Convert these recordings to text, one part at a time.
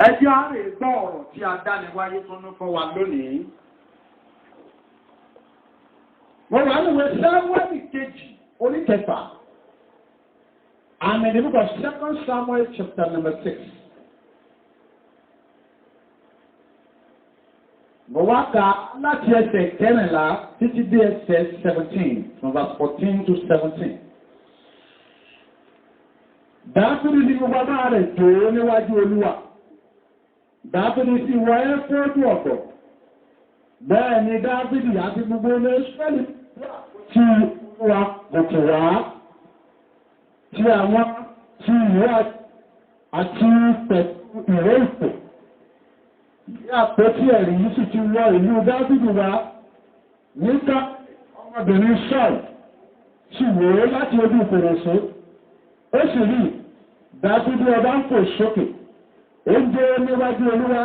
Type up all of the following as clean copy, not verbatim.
Ẹjẹ́ àárẹ̀ gbọ́ ọ̀rọ̀ tí a dá ní wáyé tó ní fún wa lónìí. Wọ́n wà ní ìwé Sámúẹ́lì kejì orí kẹfà. I'm in the book of 2 Samuel chapter number 6. Mo wá kà láti ẹsẹ̀ kẹrìnlá títí dé ẹsẹ̀ 17 from verse 14 to 17. Dáfídì ní gbogbo bá rẹ̀ tó níwájú Olúwa. Dáfídì sì wọ ẹ́fọ́dù ọ̀dọ̀. Bẹ́ẹ̀ ni Dáfídì àti gbogbo ilé Ísírẹ́lì tí wà gòkè wá tí àwọn tí ìwé àti ìwé ìpè. Bí àpótí ẹ̀rí yìí sì ti wọ ìlú Dáfídì wá nígbà ọmọbìnrin Sọ́ọ̀lù sì wò ó láti ojú fèrèsé. Ó sì rí Dáfídì ọba ń fò sókè. Ó ń dé níwájú Olúwa,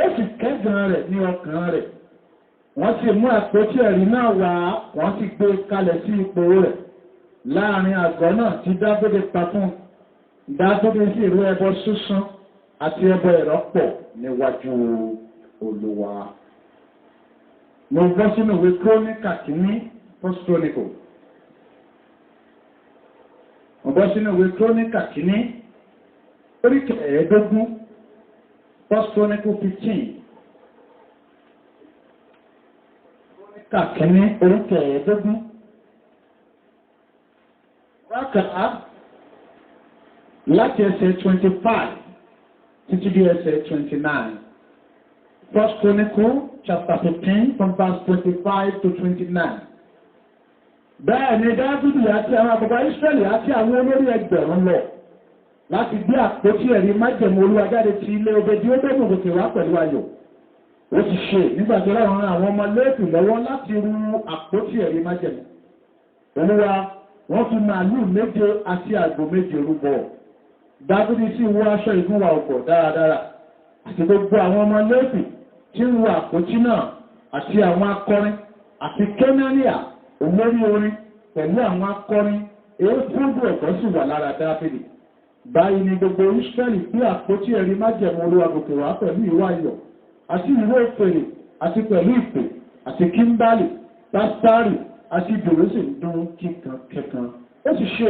ó sì kẹ́gàn rẹ̀ ní ọkàn rẹ̀. Wọ́n sì mú àpótí ẹ̀rí náà wá, wọ́n sì gbé kalẹ̀ sí ipò rẹ̀ láàrin àgọ́ náà tí Dáfídì pa fún. Dáfídì sì rú ẹbọ sísun àti ẹbọ ìrọ́pọ̀ níwájú Olúwa. Mo gbọ́ sínú ìwé Kíróníkà kìíní, First Chronicle. Mo gbọ́ sínú ìwé Kíróníkà kìíní, orí kẹẹ̀ẹ́dógún, First Chronicle 15. Kíróníkà kìíní, orí kẹẹ̀ẹ́dógún. Rákàá láti ẹsẹ̀ 25 títí dé ẹsẹ̀ 29. First Chronicle chapter 15 from verse 25 to 29. Bẹ́ẹ̀ ni Dáfídì àti àwọn àbúgbà Ísírẹ́lì àti àwọn olórí ẹgbẹ̀rún lọ láti gbé àpótí ẹ̀rí májẹ̀mú Olúwa jáde ti ilé Obedi-Édómù gòkè wá pẹ̀lú ayọ̀. Ó ti ṣe nígbà tí Ọlọ́run rán àwọn ọmọ Léfì lọ́wọ́ láti rú àpótí ẹ̀rí májẹ̀mú Olúwa. Wọ́n fi màálù méje àti àgbò méje rúbọ. Dáfídì sì wọ aṣọ ìgúnwà ọ̀pọ̀ dáradára àti gbogbo àwọn ọmọ Léfì tí ń wọ àpótí náà àti àwọn akọrin àti Kénáníà olórí orin pẹ̀lú àwọn akọrin èéfúndù ọ̀pọ̀ sì wà lára Dáfídì. Báyìí ni gbogbo Ísírẹ́lì bí àpótí ẹ̀rí májẹ̀mú Olúwa gòkè wá pẹ̀lú ìwà ayọ̀ àti ìwé ìfèrè àti pẹ̀lú ìpè àti kímbálì pásítárì àti ìdòwò sì ń dún kíkan kẹkan. Ó sì ṣe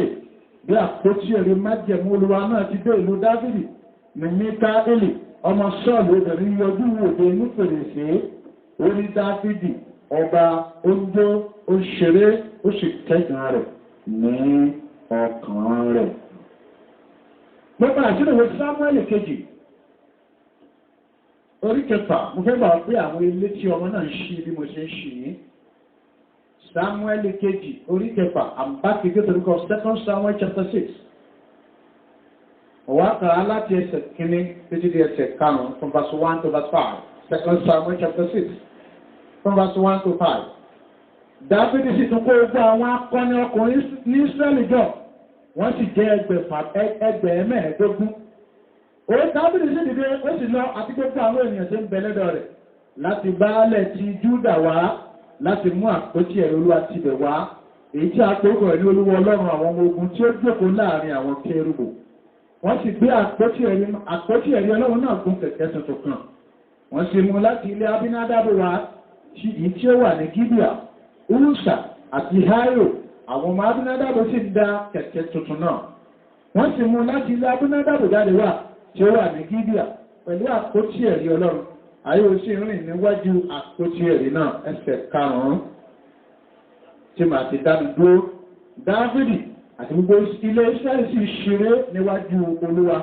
bí àpótí ẹ̀rí májẹ̀mú Olúwa náà ti dé ìlú Dáfídì ní Míkáélì ọmọ Sọ́ọ̀lù obìnrin yọjú wòde ní fèrèsé. Ó ní Dáfídì ọba oúnjẹ ó ṣeré ó sì kẹ́gàn rẹ̀ ní ọkàn rẹ̀. Gbogbo àṣíròwé Sámúẹ́lì kejì orí kẹfà, mo fẹ́ bá pé àwọn ilé tí ọmọ náà ń ṣí bí mo ṣe ń ṣí ní. Sámúẹ́lì kejì orí kẹfà, I'm back to the book of 2 Samuel chapter 6. Ọwá kàá láti ẹsẹ̀ kìíní títí di ẹsẹ̀ karùn-ún from verse 1 to verse 5. 2 Samuel chapter 6 from verse 1 to 5. Dáfídì sì tún kó gbogbo àwọn akọni ọkùnrin ní Ísírẹ́lì jọ, wọ́n sì jẹ́ ẹgbẹ̀ẹ́mẹ́ẹ̀ẹ́dógún. Ó Dáfídì sì dìde, ó sì lọ àti gbogbo àwọn ènìyàn tí ń bẹ lọ́dọ̀ rẹ̀ láti baálẹ̀ ti Júdà wá láti mú àpótí ẹ̀rí Olúwa tibẹ̀ wá, èyí tí a pòókò rẹ̀ ní Olúwa Ọlọ́run àwọn ọmọ ogun tí ó jókòó láàrin àwọn kérúbù. Wọ́n sì gbé àpótí ẹ̀rí Ọlọ́run náà gún kẹ̀kẹ́ tuntun kan. Wọ́n sì mú láti ilé Abinadabu wá èyí tí ó wà ní Gíbíà, Úrúṣà àti Háírò. Àwọn ọmọ Abinadabu sì ń dá kẹ̀kẹ́ tuntun náà. Wọ́n sì mú láti ilé Abinadabu jáde wá tí ó wà ní Gíbíà pẹ̀lú àpótí ẹ̀rí Ọlọ́run. Ayé ó sì rìn níwájú àpótí ẹ̀rí náà ẹsẹ̀ karùn-ún tí màá ti dánu dúró. Dáfídì àti gbogbo ilé Ísírẹ́lì sì ṣeré níwájú Olúwa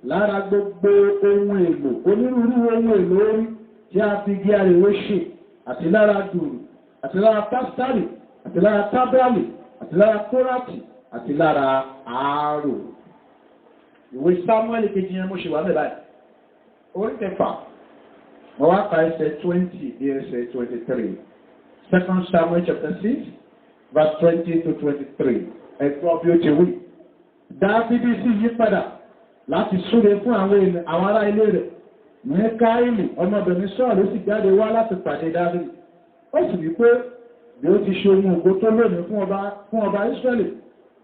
lára gbogbo ohun èlò onírúurú ohun èlò orí tí a fi gé ariwo ṣe àti lára dùrù àti lára pásítárì àti lára tábàlì àti lára kóràtì àti lára àárò. Ìwé Sámúẹ́lì kejì yẹn mo ṣe wà mẹ́bàá orí kẹfà. Wọ́n wá ka ẹsẹ̀ 20 dé ẹsẹ̀ 23. 2 Samuel chapter 6 verse 20 to 23. Ẹ̀gbọ́n bí ó ti wí. Dáfídì sì yí padà láti súre fún àwọn ará ilé rẹ̀. Míkáélì ọmọbìnrin Sọ́ọ̀lù sì jáde wá láti pàdé Dáfídì. Ó sì wí pé bí ó ti ṣe ohun ògo tó lónìí fún ọba Ísírẹ́lì,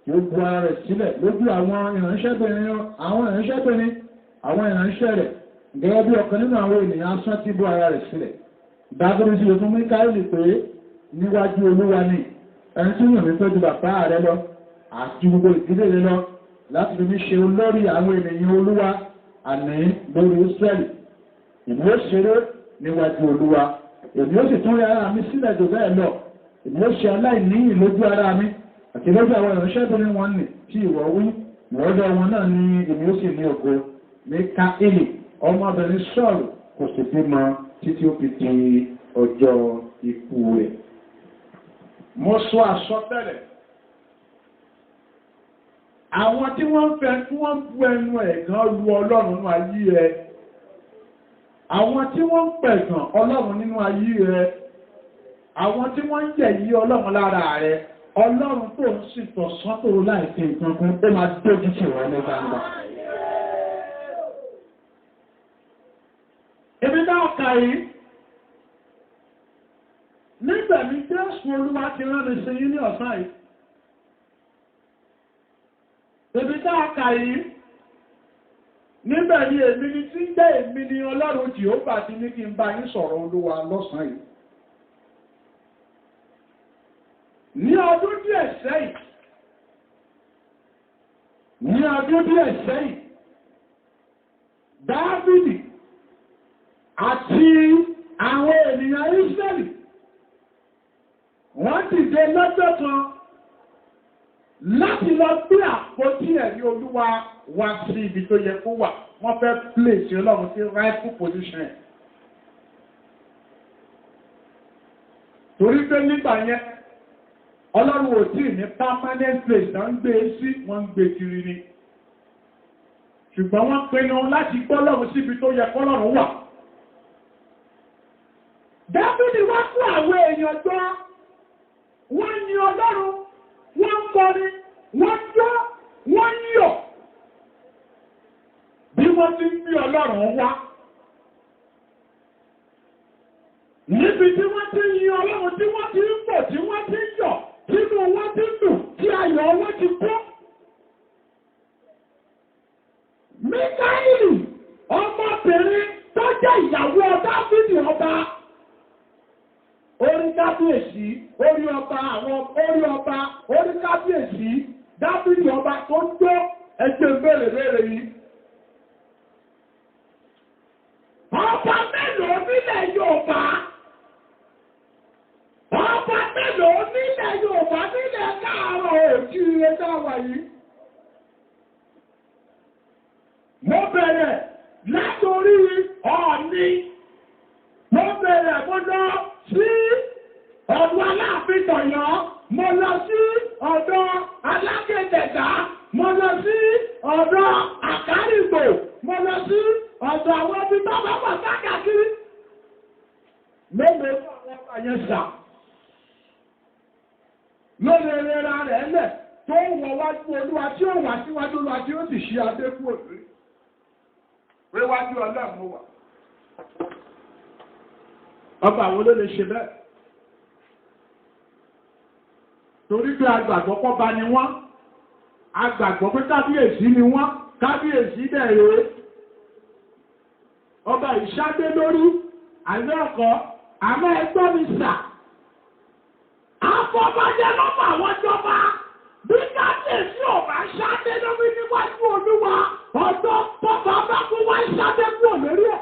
yóò bu ara rẹ̀ sílẹ̀ lójú àwọn ìránṣẹ́bìnrin àwọn ìránṣẹ́ rẹ̀ gẹ́gẹ́ bí ọ̀kan nínú àwọn ènìyàn asán tí bó ara rẹ̀ sílẹ̀. Dábìrì sí fún Míkáílì pé níwájú Olúwa ni ẹni tí yàn mí fẹ́ ju bàbá rẹ lọ àti gbogbo ìdílé rẹ lọ láti fi mí ṣe olórí àwọn ènìyàn Olúwa àní lórí Ísírẹ́lì. Èmi ó ṣeré níwájú Olúwa, èmi ó sì tún rí ara mi sílẹ̀ jù bẹ́ẹ̀ lọ, èmi ó ṣe aláìníyìn lójú ara mi àti lójú àwọn ìránṣẹ́bìnrin wọn nì tí ìwọ wí, ìwọ́dọ̀ wọn náà ni èmi ó sì ní ògo. Míkáílì ọmọbìnrin Sọ́ọ̀lù kò sì bímọ títí ó fi di ọjọ́ ikú rẹ̀. Mo sọ àsọtẹ́lẹ̀ àwọn tí wọ́n fẹ́ tí wọ́n bú ẹnu ẹ̀gàn lu Ọlọ́run nínú ayé rẹ̀, àwọn tí wọ́n pẹ̀gàn Ọlọ́run nínú ayé rẹ̀, àwọn tí wọ́n ń yẹ̀yí Ọlọ́run lára rẹ̀, Ọlọ́run tó ń sì tọ̀sán tó láìsí nǹkan kan tó máa dójú tì wọ́n ní gbangba. Ebi náà kà yìí nígbà ní Jésù Olúwa ti rán mi sí yín ní ọ̀sán yìí. Ebi náà kà yìí nígbà ní èmi ni tí ń jẹ́ èmi ni Ọlọ́run Jèhófà ti ní kí n bá yín sọ̀rọ̀ Olúwa lọ́sàn yìí. Ní ọdún díẹ̀ sẹ́yìn, Dáfídì àti àwọn ènìyàn Ísírẹ́lì wọ́n dìde lọ́jọ́ kan láti lọ gbé àpótí ẹ̀rí Olúwa wá sí ibi tó yẹ kó wà. Wọ́n fẹ́ place Ọlọ́run sí rightful position ẹ̀. Torí pé nígbà yẹn Ọlọ́run ò tí ní permanent place náà ń gbé sí, wọ́n ń gbé kiri ni. Ṣùgbọ́n wọ́n pinnu láti gbọ́ Ọlọ́run síbi tó yẹ k'Ọlọ́run wà. Dáfídì wá fún àwọn èèyàn gbọ́, wọ́n yin Ọlọ́run, wọ́n kọrin, wọ́n jó, wọ́n yọ̀. Bí wọ́n ti ń bí Ọlọ́run wá. Níbi tí wọ́n ti yin Ọlọ́run, tí wọ́n ti ń pọ̀, tí wọ́n ti ń yọ̀, tínú wọn ti ń dùn, tí ayọ̀ wọn ti kú. Míkáílì, ọmọbìnrin tó jẹ́ ìyàwó Dáfídì ọba. Orí kábíyèsí, orí ọba, orí kábíyèsí, Dáfídì ọba tó ń jó ẹgbẹ́ mẹ́rẹ̀ẹ́rẹ́ yìí. Ọba mélòó nílẹ̀ Yorùbá? Ọba mélòó nílẹ̀ Yorùbá nílẹ̀ Káàárọ̀ Oòjíire dáwà yìí? Mo bẹ̀rẹ̀ látorí Ọọ̀ni. Mo bẹ̀rẹ̀ mo lọ sí ọ̀dọ̀ Aláàfin t'Ọ̀yọ́, mo lọ sí ọ̀dọ̀ Alákéjẹ̀dá, mo lọ sí ọ̀dọ̀ Àkárìgbò, mo lọ sí ọ̀dọ̀ àwọn ibi tó bá wà káàkiri. Mélòó ní àwọn ọba yẹn sà? Lórí rẹra rẹ̀ lẹ̀ tó ń wọ wájú Olúwa tí ó wà síwájú Olúwa tí ó sì ṣí adé kú òṣèré. Wéwájú Ọlọ́run mo wà. Ọba àwọn ló lè ṣe bẹ́ẹ̀. Torí pé agbàgbọ́ pọ́ba ni wọ́n, agbàgbọ́ pé kábíyèsí ni wọ́n, kábíyèsí dẹ̀rẹ̀. Ọba ìṣádé lórí, àlẹ́ ọkọ̀, àmọ́ ẹgbọ́ mi sà. Àfọ̀bàjẹ́ lọ́pọ̀ àwọn jọba, bí kábíyèsí ọba ṣádé lórí níwájú Olúwa, ọ̀dọ́ bọ́bá bá kú wá ṣádé kú lórí ẹ̀.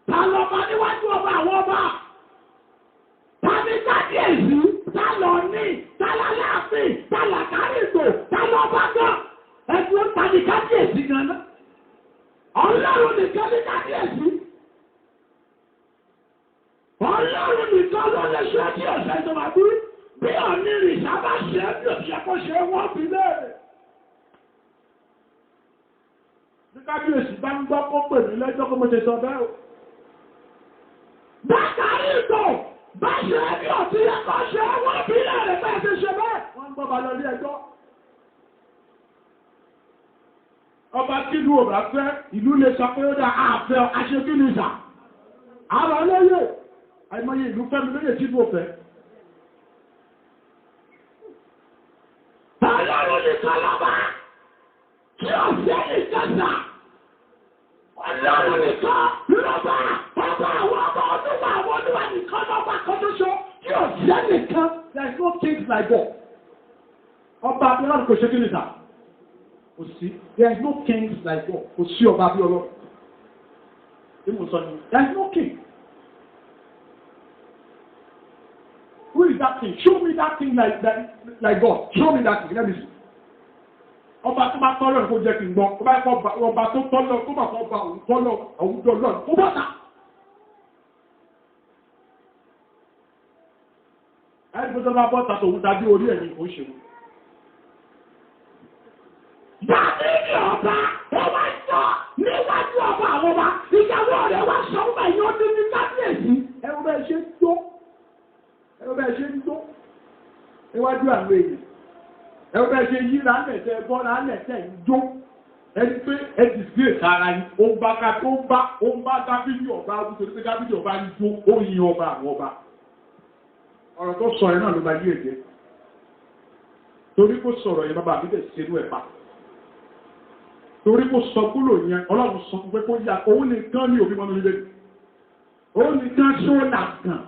Ta lọ́ba níwájú ọba àwọn ọba? Ta ní kábíyèsí? Ta lọ ní? Ta l'Aláàfin? Ta l'Àkárìgbò? Ta lọ́ba gan? Ẹ̀sùn ta ní kábíyèsí gan náà? Ọlọ́run nìkan ní kábíyèsí. Ọlọ́run nìkan ló lè ṣe tí ọ̀sẹ̀ tó máa bí. Bí ọ̀ní ìrìnsà bá ṣe é bí ọ̀sẹ̀ kó ṣe wọ́n fi léèrè. Bí kábíyèsí bá ń gbọ́ kó pè mí lẹ́jọ́ kó mo ṣe sọ bẹ́ẹ̀ o. Bákàrí ìtò bá ṣe é bí ọ̀tí ẹ̀kọ́ ṣe wọ́n fi léèrè bẹ́ẹ̀ ti ṣe bẹ́ẹ̀. Wọ́n ń gbọ́ bá lọ ní ẹjọ́. Ọba kílù ò bá fẹ́, ìlú lè sọ pé ó dá àfẹ́ aṣekínìsà. Àwọn olóyè, àìmọye ìlú fẹ́mi lóyè tí bò fẹ́. Ọlọ́run nìkan lọ́ba tí ó fẹ́ ìjọsà. kings like God. Ọba Abíọ́lá kò ṣe kí ni sà? Kò sí. There is no kings like God. Kò sí ọba Abíọ́lá. There is no king. Who is that king? Show me that king like God. Show me that king. Let me see. Ọba tó bá tọ́lọ̀ kó jẹ́ kí n gbọ́. Ọba tó tọ́lọ̀ tó bá kọ́ ọba òun tọ́lọ̀ àwùjọ lọ́nà. Ó bọ́ta. Ẹni tó bá bọ́ta tòun dájú orí ẹ̀ ní kò ṣe. Dàbí ní ọba, ó wá sọ níwájú ọba àwọn ọba. Ìyàwó rẹ̀ wá sọ ọba yìí ó ní ní kábíyèsí. Ẹ̀rọ bẹ́ẹ̀ ṣe ń tó. Ẹ̀rọ bẹ́ẹ̀ ṣe ń tó. Níwájú àwọn èèyàn. Ẹ̀rọ bẹ́ẹ̀ ṣe yí lálẹ̀tẹ̀ bọ́ lálẹ̀tẹ̀ ń jó. Ẹni pé ẹ ti gbé ìtara yìí. Ó ń bá dábìlì ọba nítorí pé dábìlì ọba ń jó. Ó yin ọba àwọn ọba. Ọ̀rọ̀ tó sọ ẹ̀ náà ló bá yí èdè. Torí kó sọ̀rọ̀ yẹn bàbá mi bẹ̀ ṣerú ẹ̀ pa. Torí kó sọ kúrò yẹn, Ọlọ́run sọ pé kó yá, òun nìkan ní òbí mọ́nú nílé. Òun nìkan ṣó làgàn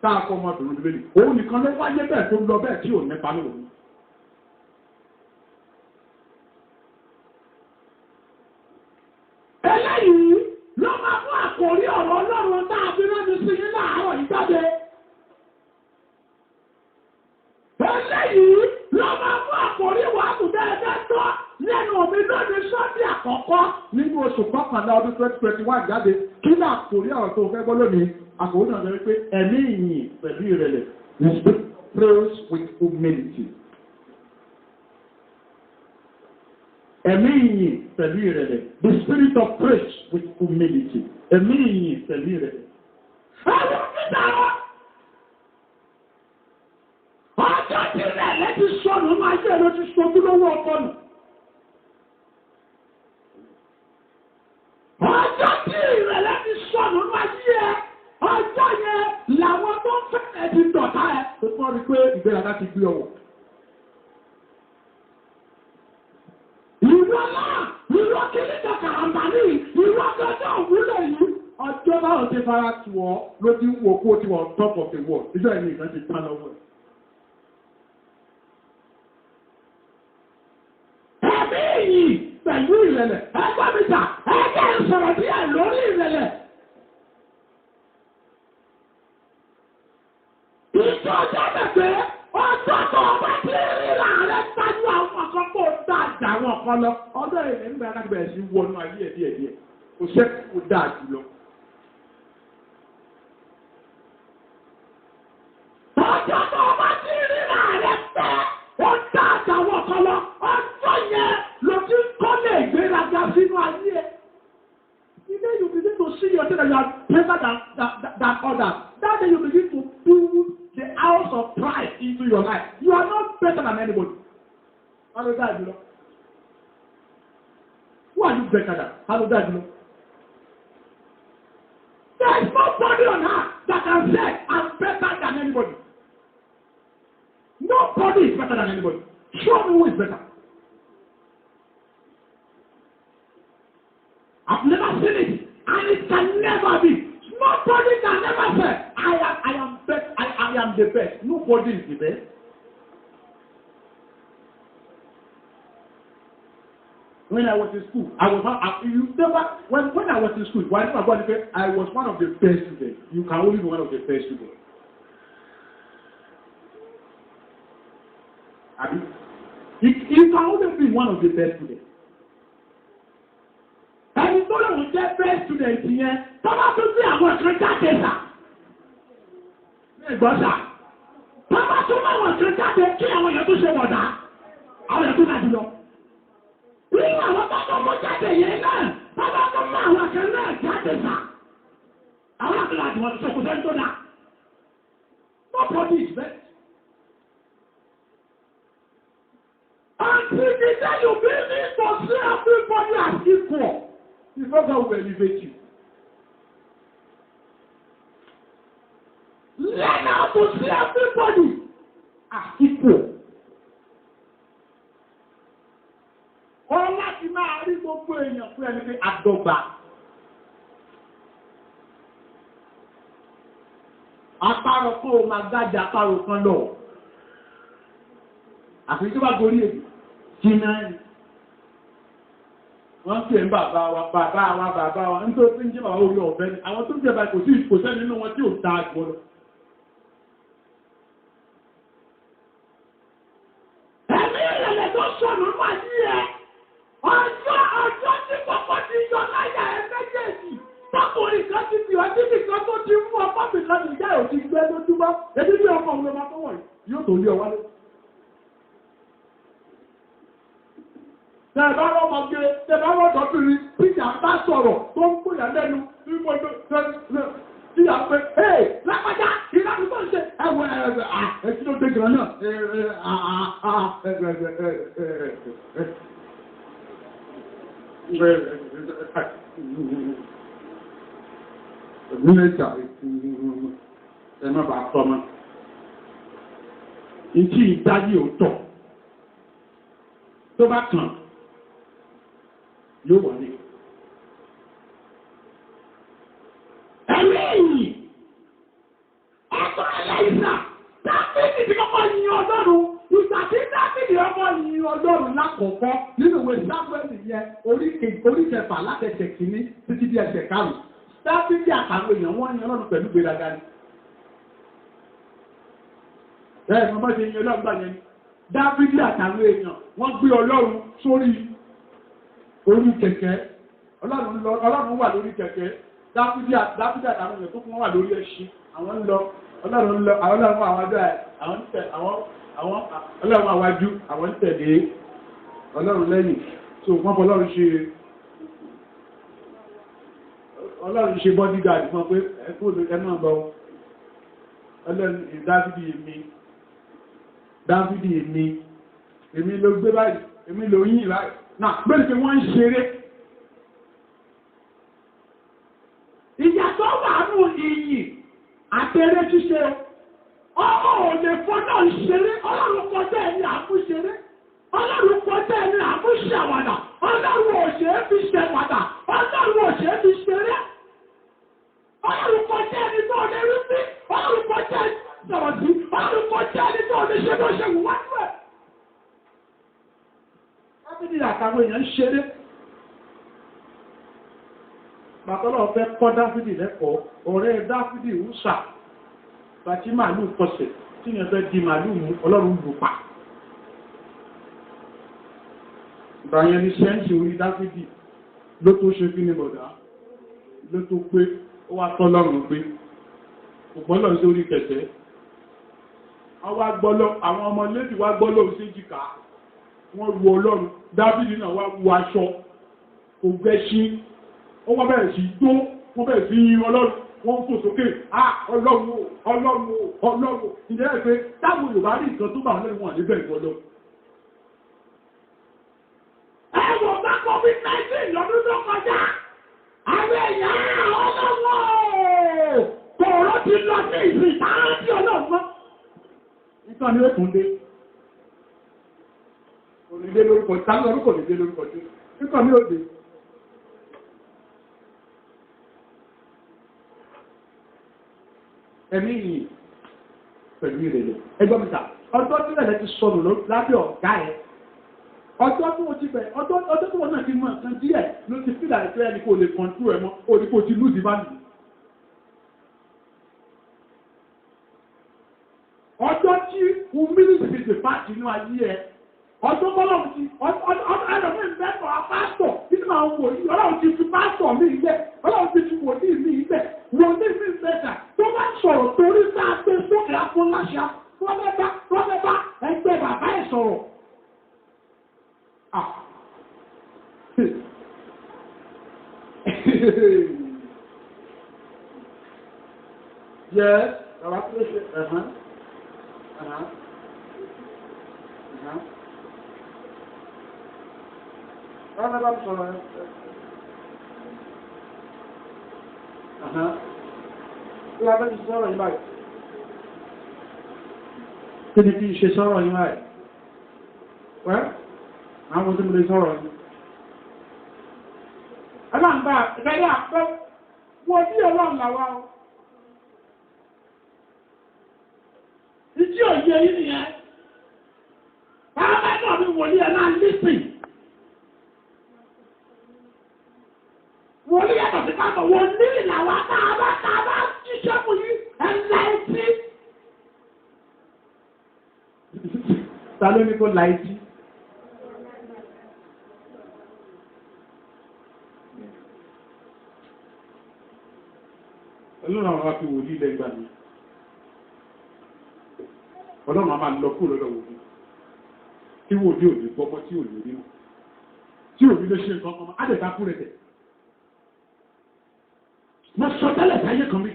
táàkọ́ ọmọdún nílé. Òun nìkan ló wáyé bẹ́ẹ̀ tó lọ bẹ́ẹ̀ tí ò nípa ní òun. Eléyìí ló máa fún àkòrí ọ̀rọ̀ Ọlọ́run tá a fi rán mi sí yín láàárọ̀ ìjáde. Eléyìí ló máa fún àkòrí wàásù dáadáa tọ́ lẹ́nu omi lónìí sọ́ọ̀dì àkọ́kọ́ nínú oṣù kọkànlá ọdún 2021 jáde. Kí ni àkòrí ọ̀rọ̀ tó fẹ́ gbọ́ lónìí? Àkòrí náà sọ pé ẹ̀mí ìyìn pẹ̀lú ìrẹ̀lẹ̀. The spirit prays with humility. Ẹ̀mí ìyìn pẹ̀lú ìrẹ̀lẹ̀. The spirit of praise with humility. Ẹ̀mí ìyìn pẹ̀lú ìrẹ̀lẹ̀. Àwọn òkúta wọn. Ọjọ́ tí ìrẹ̀lẹ̀ ti sọnù máa jẹ́ ló ti sojú lọ́wọ́ ọkọ nù. Ọjọ́ tí ìrẹ̀lẹ̀ ti sọnù máa jẹ́ ọjọ́ yẹn làwọn tó ń fẹ́ ẹ̀ ti dọ̀tá ẹ̀. Ó tún rí pé ìgbéraga ti gbé ọwọ́. Ìwọ náà, ìwọ kìíní kàkà àǹbálí, ìwọ gẹ́gẹ́ òwúlẹ̀ yìí. Ọjọ́ báwọn ti fara tù ọ́ ló ti ń wo kó tí wọ́n top of the world. Ìjọ ìní ìkan ti tán lọ́wọ́ ẹ̀. Ẹ̀mí yìí pẹ̀lú ìrẹ̀lẹ̀, ẹgbẹ́ mi ta, ẹgbẹ́ ìsọ̀rọ̀ díẹ̀ lórí ìrẹ̀lẹ̀. Ìjọ ọjọ́ bẹ̀gbẹ́, ọjọ́ tó ọba tí rí láàárẹ̀ tájú àwọn ọkọ̀ kó dáadáa àwọn ọkọ̀ lọ. Ọjọ́ ìrìn nígbà láti bẹ̀rẹ̀ sí wọnú ayé ẹ̀ díẹ̀díẹ̀. Kò sẹ́kù kó dáa jù lọ. Ọjọ́ tó ọba tí rí láàárẹ̀ pẹ́, ó dáadáa àwọn ọkọ̀ lọ. Ọjọ́ yẹn ló ti ń kọ́lé ìgbéraga sínú ayé ẹ̀. Then you begin to see yourself that you are better than others. That day you begin to build the house of pride into your life. You are not better than anybody. How does that know? Who are you better than? How does that know? There is nobody on earth that can say, I'm better than anybody. Nobody is better than anybody. Show me who is better. I've never seen it, and it can never be. Nobody can never say, I am best, I am the best. Nobody is the best. When I was in school, I was not, you never, when I was in school, I was one of the best students. You can only be one of the best students. You can only be one of the best students. Ẹni tó lè wọ́n jẹ́ best student yẹn, tọ́lá tó sí àwọn ẹ̀kan jáde sà. Ní ìgbọ́n sà, tọ́lá tó máa wọ̀n kan jáde kí àwọn èèyàn tó ṣe wọ̀dà, àwọn èèyàn tó náà jùlọ. Nínú àwọn tọ́lá tó jáde yẹn náà, tọ́lá tó máa àwọn ẹ̀kan náà jáde sà. Àwọn àgbàlá àti wọn sọ kò sẹ́ni tó dà. Nobody is best. Until the day you begin to see everybody as equal. Before God will elevate you. Learn how to see everybody as equal. Ó láti máa rí gbogbo èèyàn fún ẹni pé àdọ́gba. Àparò kan ò máa gájà àparò kan lọ. àfi tó bá gorí èdè jìnnà ẹ̀ wọ́n pè ń bàbá wa nítorí pé ń jẹ́ bàbá orí ọ̀fẹ́ ni àwọn tó ń jẹ́ bá kò sẹ́ni nínú wọn tí ò ta àgbọ̀lọ̀. ẹ̀mí ìrẹ̀lẹ̀ tó sọ̀nù wá sí ẹ̀ ọjọ́ tí kọ̀kọ́ ti yọ láyà ẹ̀ méjèèjì tọkùnrin kan ti fi ọtí nìkan tó ti mú ọmọ mi kan ní ìyá òtí gbé lójúmọ́ ẹbí bí ọmọ òun ló máa fọwọ́ yóò tó lé ọ wálé. Tẹ̀bá rọ́mọ gbé, tẹ̀bá rọ́mọ bìrì, píjà bá sọ̀rọ̀ tó ń kó yà lẹ́nu ní gbogbo tí a pé, hey, lápájá, ìlànà tó ń ṣe ẹwọ ẹ̀kí ló dé gìrọ̀ náà. Mílẹ̀jà ẹ má bàa tọ́ mọ́. Ìtì ìdájí ò tọ̀. Tó bá kàn yóò wọlé. Ẹlẹ́yìn ọkọ̀ ẹlẹ́yìnà Dáfídì tí kọ́kọ́ yin Ọlọ́run ìgbà tí Dáfídì ọkọ̀ yin Ọlọ́run lákọ̀ọ́kọ́ nínú ìwé Sámúẹ́lì yẹn orí kẹfà látẹsẹ̀ kìíní títí di ẹsẹ̀ karùn-ún. Dáfídì àtàwọn èèyàn wọ́n yin Ọlọ́run pẹ̀lú gbéraga ni. Bẹ́ẹ̀ ni wọ́n ṣe yin Ọlọ́run gbà yẹn ni. Dáfídì àtàwọn èèyàn wọ́n gbé Ọlọ́run sórí orí kẹ̀kẹ́. Ọlọ́run wà lórí kẹ̀kẹ́. Dáfídì àtàwọn èèyàn tó kún wà lórí ẹṣin. Àwọn ń lọ, Ọlọ́run lọ, àwọn Ọlọ́run àwọn ọjọ́ ẹ̀, àwọn Ọlọ́run àwájú, àwọn ń tẹ̀lé Ọlọ́run lẹ́yìn. So wọ́n fọ́ Ọlọ́run ṣe bodyguard fún pé ẹmọ́ ọgbọ́ Ọlọ́run Dáfídì èmi ló gbé báyìí, èmi ló yìn báyìí. Náà, bẹ́ẹ̀ tí wọ́n ń ṣeré. Ìyàtọ̀ wà nù ìyìn àtẹrẹ ṣíṣe. Ọmọ ò lè fọ́nà ṣeré, Ọlọ́run kọjá ẹni àmúṣeré. Ọlọ́run kọjá ẹni àmúṣàwàdà. Ọlọ́run ò ṣe é fi ṣẹ̀wàdà. Ọlọ́run ò ṣe é fi ṣeré. Ọlọ́run kọjá ẹni tó lè rí sí. Ọlọ́run kọjá ẹni tó sọ̀rọ̀ sí. Ọlọ́run kọjá ẹni tó lè ṣe bó ṣe wù wájú ẹ̀. Dáfídì àtàwọn èèyàn ń ṣeré. Bàtọ́lọ́ fẹ́ kọ́ Dáfídì lẹ́kọ̀ọ́, ọ̀rẹ́ Dáfídì Húṣà, bàtí màálù kọsẹ̀, tí yẹn fẹ́ di màálù mú Ọlọ́run lù pa. Ìbàyẹn ni sẹ́ǹsì orí Dáfídì ló tó ṣe kí ní bọ̀dá, ló tó pé ó wá tọ́lọ́run pé, ògbọ́lọ̀ sí orí kẹ̀kẹ́. Àwọn ọmọ Léfì wá gbọ́lọ̀ sí jìkà. Wọ́n ru Ọlọ́run, Dáfídì náà wá wu aṣọ, kò gẹ́ṣí, ó wọ́n bẹ̀rẹ̀ sí tó, wọ́n bẹ̀rẹ̀ sí yin Ọlọ́run, wọ́n fò sókè, Ọlọ́run, ìdẹ́ ẹ̀ pé táwọn Yorùbá rí nǹkan tó bá wọn lẹ́nu wọn níbẹ̀ ìwọ́lọ́. Ẹwọ̀n bá COVID-19 lọ́dún tó kọjá, àwọn èèyàn Ọlọ́run kòrò ti lọ sí ìsìn tààrà sí Ọlọ́run. Nítorí ni ó tún dé. Onídé lórúkọ, tàbí orúkọ nídé lórúkọ tí. Nítorí ní òde. Ẹ̀mí yìí pẹ̀lú ìrẹ̀lẹ̀. Ẹgbọ́n mi ta, ọjọ́ tí ìrẹ̀lẹ̀ ti sọnù lábẹ́ ọ̀gá ẹ̀. Ọjọ́ tí wọ́n ti bẹ̀rẹ̀, ọjọ́ tí wọ́n náà ti mọ̀ nǹkan díẹ̀ ló ti fìlà ìfẹ́ ẹni kò lè kọ̀ntú ẹ̀ mọ́, ó ní kò ti lùdì bá nìyí. Ọjọ́ tí humility ti pàtì inú ayé ẹ̀. Ọjọ́ bọ́lọ́run ti, ẹlòmí ìbẹ́kọ̀ pásítọ̀ nínú àwọn wòlíì, Ọlọ́run ti fi pásítọ̀ mí ilẹ̀, Ọlọ́run ti fi wòlíì mí ilẹ̀, wòlíì mí ìbẹ́ta tó bá sọ̀rọ̀ torí sáà pé sókè afúnláṣà, rọ́bẹ́bá ẹgbẹ́ bàbá ẹ̀ sọ̀rọ̀. Yes, bàbá tó ṣe, Rọ́nà bá sọ̀rọ̀ ẹ̀. Tí a bẹ́ ti sọ̀rọ̀ yìí báyìí. Kí ni kí n ṣe sọ̀rọ̀ yìí báyìí? Wẹ́, àwọn tí mo lè sọ̀rọ̀ yìí. Aláǹbá ìgbẹ́lẹ́ àpẹ́ wọ́n tí Ọlọ́run làwá o. Ìjí òye yìí nìyẹn. wòlíì ẹ̀ náà lísìn. Wòlíì yàtọ̀ sí káàkiri wòlíì làwọn tààbà jíṣẹ́ fún yín ẹ̀la etí. Ta ló ní kó la etí? Ọlọ́run àwọn afi wòlíì lẹ́gbàá mi. Ọlọ́run a máa lọ kúrò lọ́dọ̀ wòlíì. Tí wòlíì ò ní gbọ́mọ́ tí ò ní rí mọ́. Tí ò ní lè ṣe nǹkan kan, á dẹ̀ bá kúrẹ̀ tẹ̀. Mo sọ tẹ́lẹ̀ sáyé kan rí.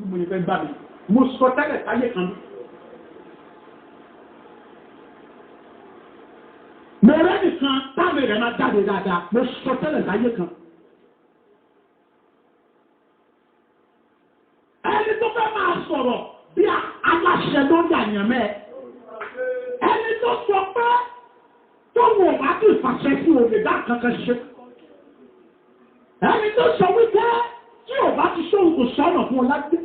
Mo ní fẹ́ gbá mi. Mo sọ tẹ́lẹ̀ sáyé kan rí. Mo rẹ́ nìkan táwọn èèyàn máa jáde dáadáa. Mo sọ tẹ́lẹ̀ sáyé kan. Ẹni tó fẹ́ máa sọ̀rọ̀ bí aláṣẹ ló ń yàyàn mẹ́. Ẹni tó sọ pé tó wọ̀ wá kí ìfàṣẹ sí òde dá kankan ṣe. Ẹni tó sọ wípé tí ò bá ti ṣóhun kò sọ́nà fún ọ lágbé.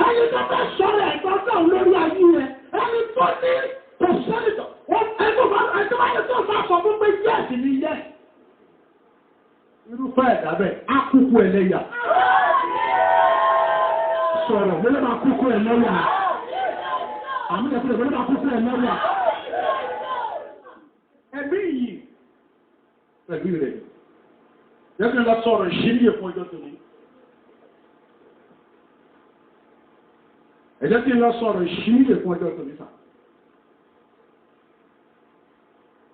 Ẹni tó fẹ́ sọ̀rọ̀ ẹ̀gbọ́n náà lórí ayé rẹ̀. Ẹni tó ní kò sẹ́ni tó ẹgbẹ́ bá yẹ tó fà sọ fún pé yẹ́ẹ̀sì ni yẹ́. Irúfẹ́ ẹ̀dá bẹ́ẹ̀ á kúkú ẹlẹ́yà. Sọ̀rọ̀ mo lè máa kúkú ẹlẹ́yà. Àmì ìdẹ̀kùnrin mo lè máa kúkú ẹlẹ́yà. Ẹ̀mí yìí pẹ̀lú rẹ̀. Jẹ́kùnrin lọ sọ̀rọ̀ ìṣírí èfún ọjọ́ tó ní. Ẹ̀jẹ́ kí n lọ sọ̀rọ̀ ìṣírí èfún ọjọ́ tó ní sà.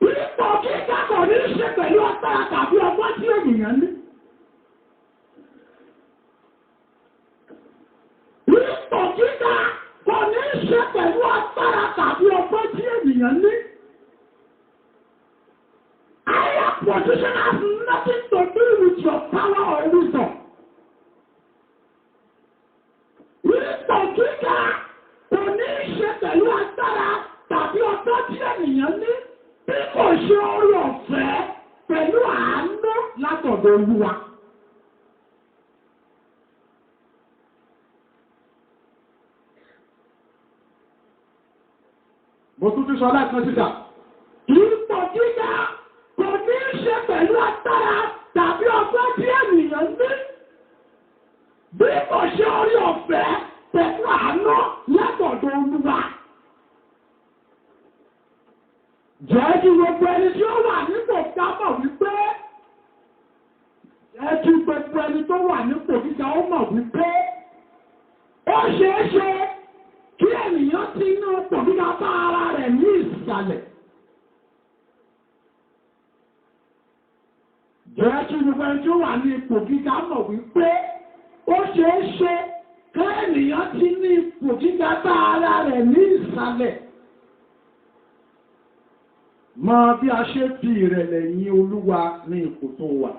Ipò kíkà kò ní ṣe pẹ̀lú agbára tàbí ọgbọ́n tí ènìyàn ní. Ipò kíkà kò ní ṣe pẹ̀lú agbára tàbí ọgbọ́n tí ènìyàn ní. Higher position has nothing to do with your power or wisdom. Ipò kíkà kò ní ṣe pẹ̀lú agbára tàbí ọgbọ́n tí ènìyàn ní. Bí kò ṣe orí ọ̀fẹ́ pẹ̀lú àánú látọ̀dọ̀ Olúwa. Mo tún ti sọ láìpẹ́ síta. Ipò gíga kò ní ṣe pẹ̀lú agbára tàbí ọgbọ́n tí ènìyàn ní. Bí kò ṣe orí ọ̀fẹ́ pẹ̀lú àánú látọ̀dọ̀ Olúwa. Jẹ́ kí gbogbo ẹni tí ó wà nípò kámọ̀ wípé kí gbogbo ẹni tó wà nípò gíga ó mọ̀ wípé ó ṣeé ṣe kí ènìyàn ti inú ipò gíga bá ara rẹ̀ ní ìsàlẹ̀. Jẹ́ kí gbogbo ẹni tí ó wà ní ipò gíga mọ̀ wípé ó ṣeé ṣe kí ènìyàn ti ní ipò gíga bá ara rẹ̀ ní ìsàlẹ̀. Mọ bí a ṣe fi ìrẹ̀lẹ̀ yin Olúwa ní ipò tó wà.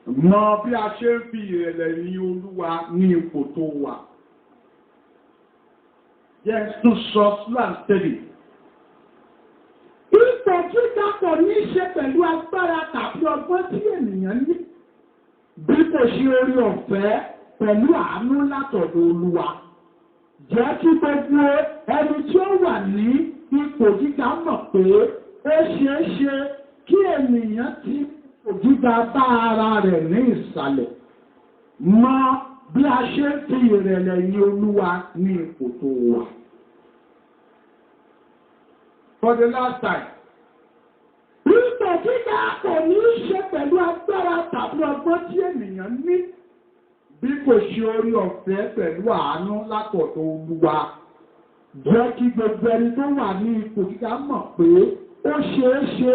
Mọ bí a ṣe fi ìrẹ̀lẹ̀ yin Olúwa ní ipò tó wà. Yes, to sọ slang steady. Ipò gíga kò ní ṣe pẹ̀lú agbára tàbí ọgbọ́n tí ènìyàn ní. Bí kò ṣe orí ọ̀fẹ́ pẹ̀lú àánú látọ̀dọ̀ Olúwa. Jẹ́ kí gbogbo ẹni tí ó wà ní ipò gíga mọ̀ pé ó ṣeé ṣe kí ènìyàn ti ipò gíga bá ara rẹ̀ ní ìsàlẹ̀. Mọ bí a ṣe ń fi ìrẹ̀lẹ̀ yin Olúwa ní ipò tó wà. For the last time. Ipò gíga kò ní ṣe pẹ̀lú agbára tàbí ọgbọ́n tí ènìyàn ní. Bí kò ṣe orí ọ̀fẹ́ pẹ̀lú àánú látọ̀dọ̀ Olúwa. Jẹ́ kí gbogbo ẹni tó wà ní ipò gíga mọ̀ pé ó ṣeé ṣe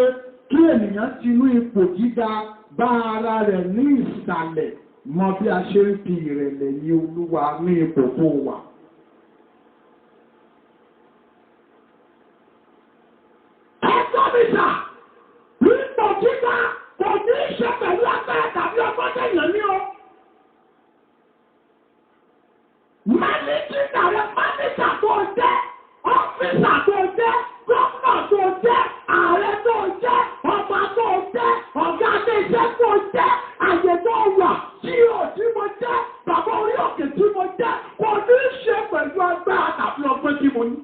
kí ènìyàn ti inú ipò gíga bá ara rẹ̀ ní ìsàlẹ̀. Mọ bí a ṣe ń fi ìrẹ̀lẹ̀ yin Olúwa ní ipò tó wà. Ẹ̀kọ́ mi sà, ipò gíga kò ní ṣe pẹ̀lú agbára tàbí ọgbọ́n tẹ̀yàn ní o. Máníjà rẹ̀ máníjà tó jẹ́, ọ́fíìsà tó jẹ́, gómìnà tó jẹ́, ààrẹ tó jẹ́, ọba tó jẹ́, ọ̀gá iléeṣẹ́ tó jẹ́, àyè tó wà, tí mo jẹ́, bàbá orí òkè tí mo jẹ́, tí mo ní.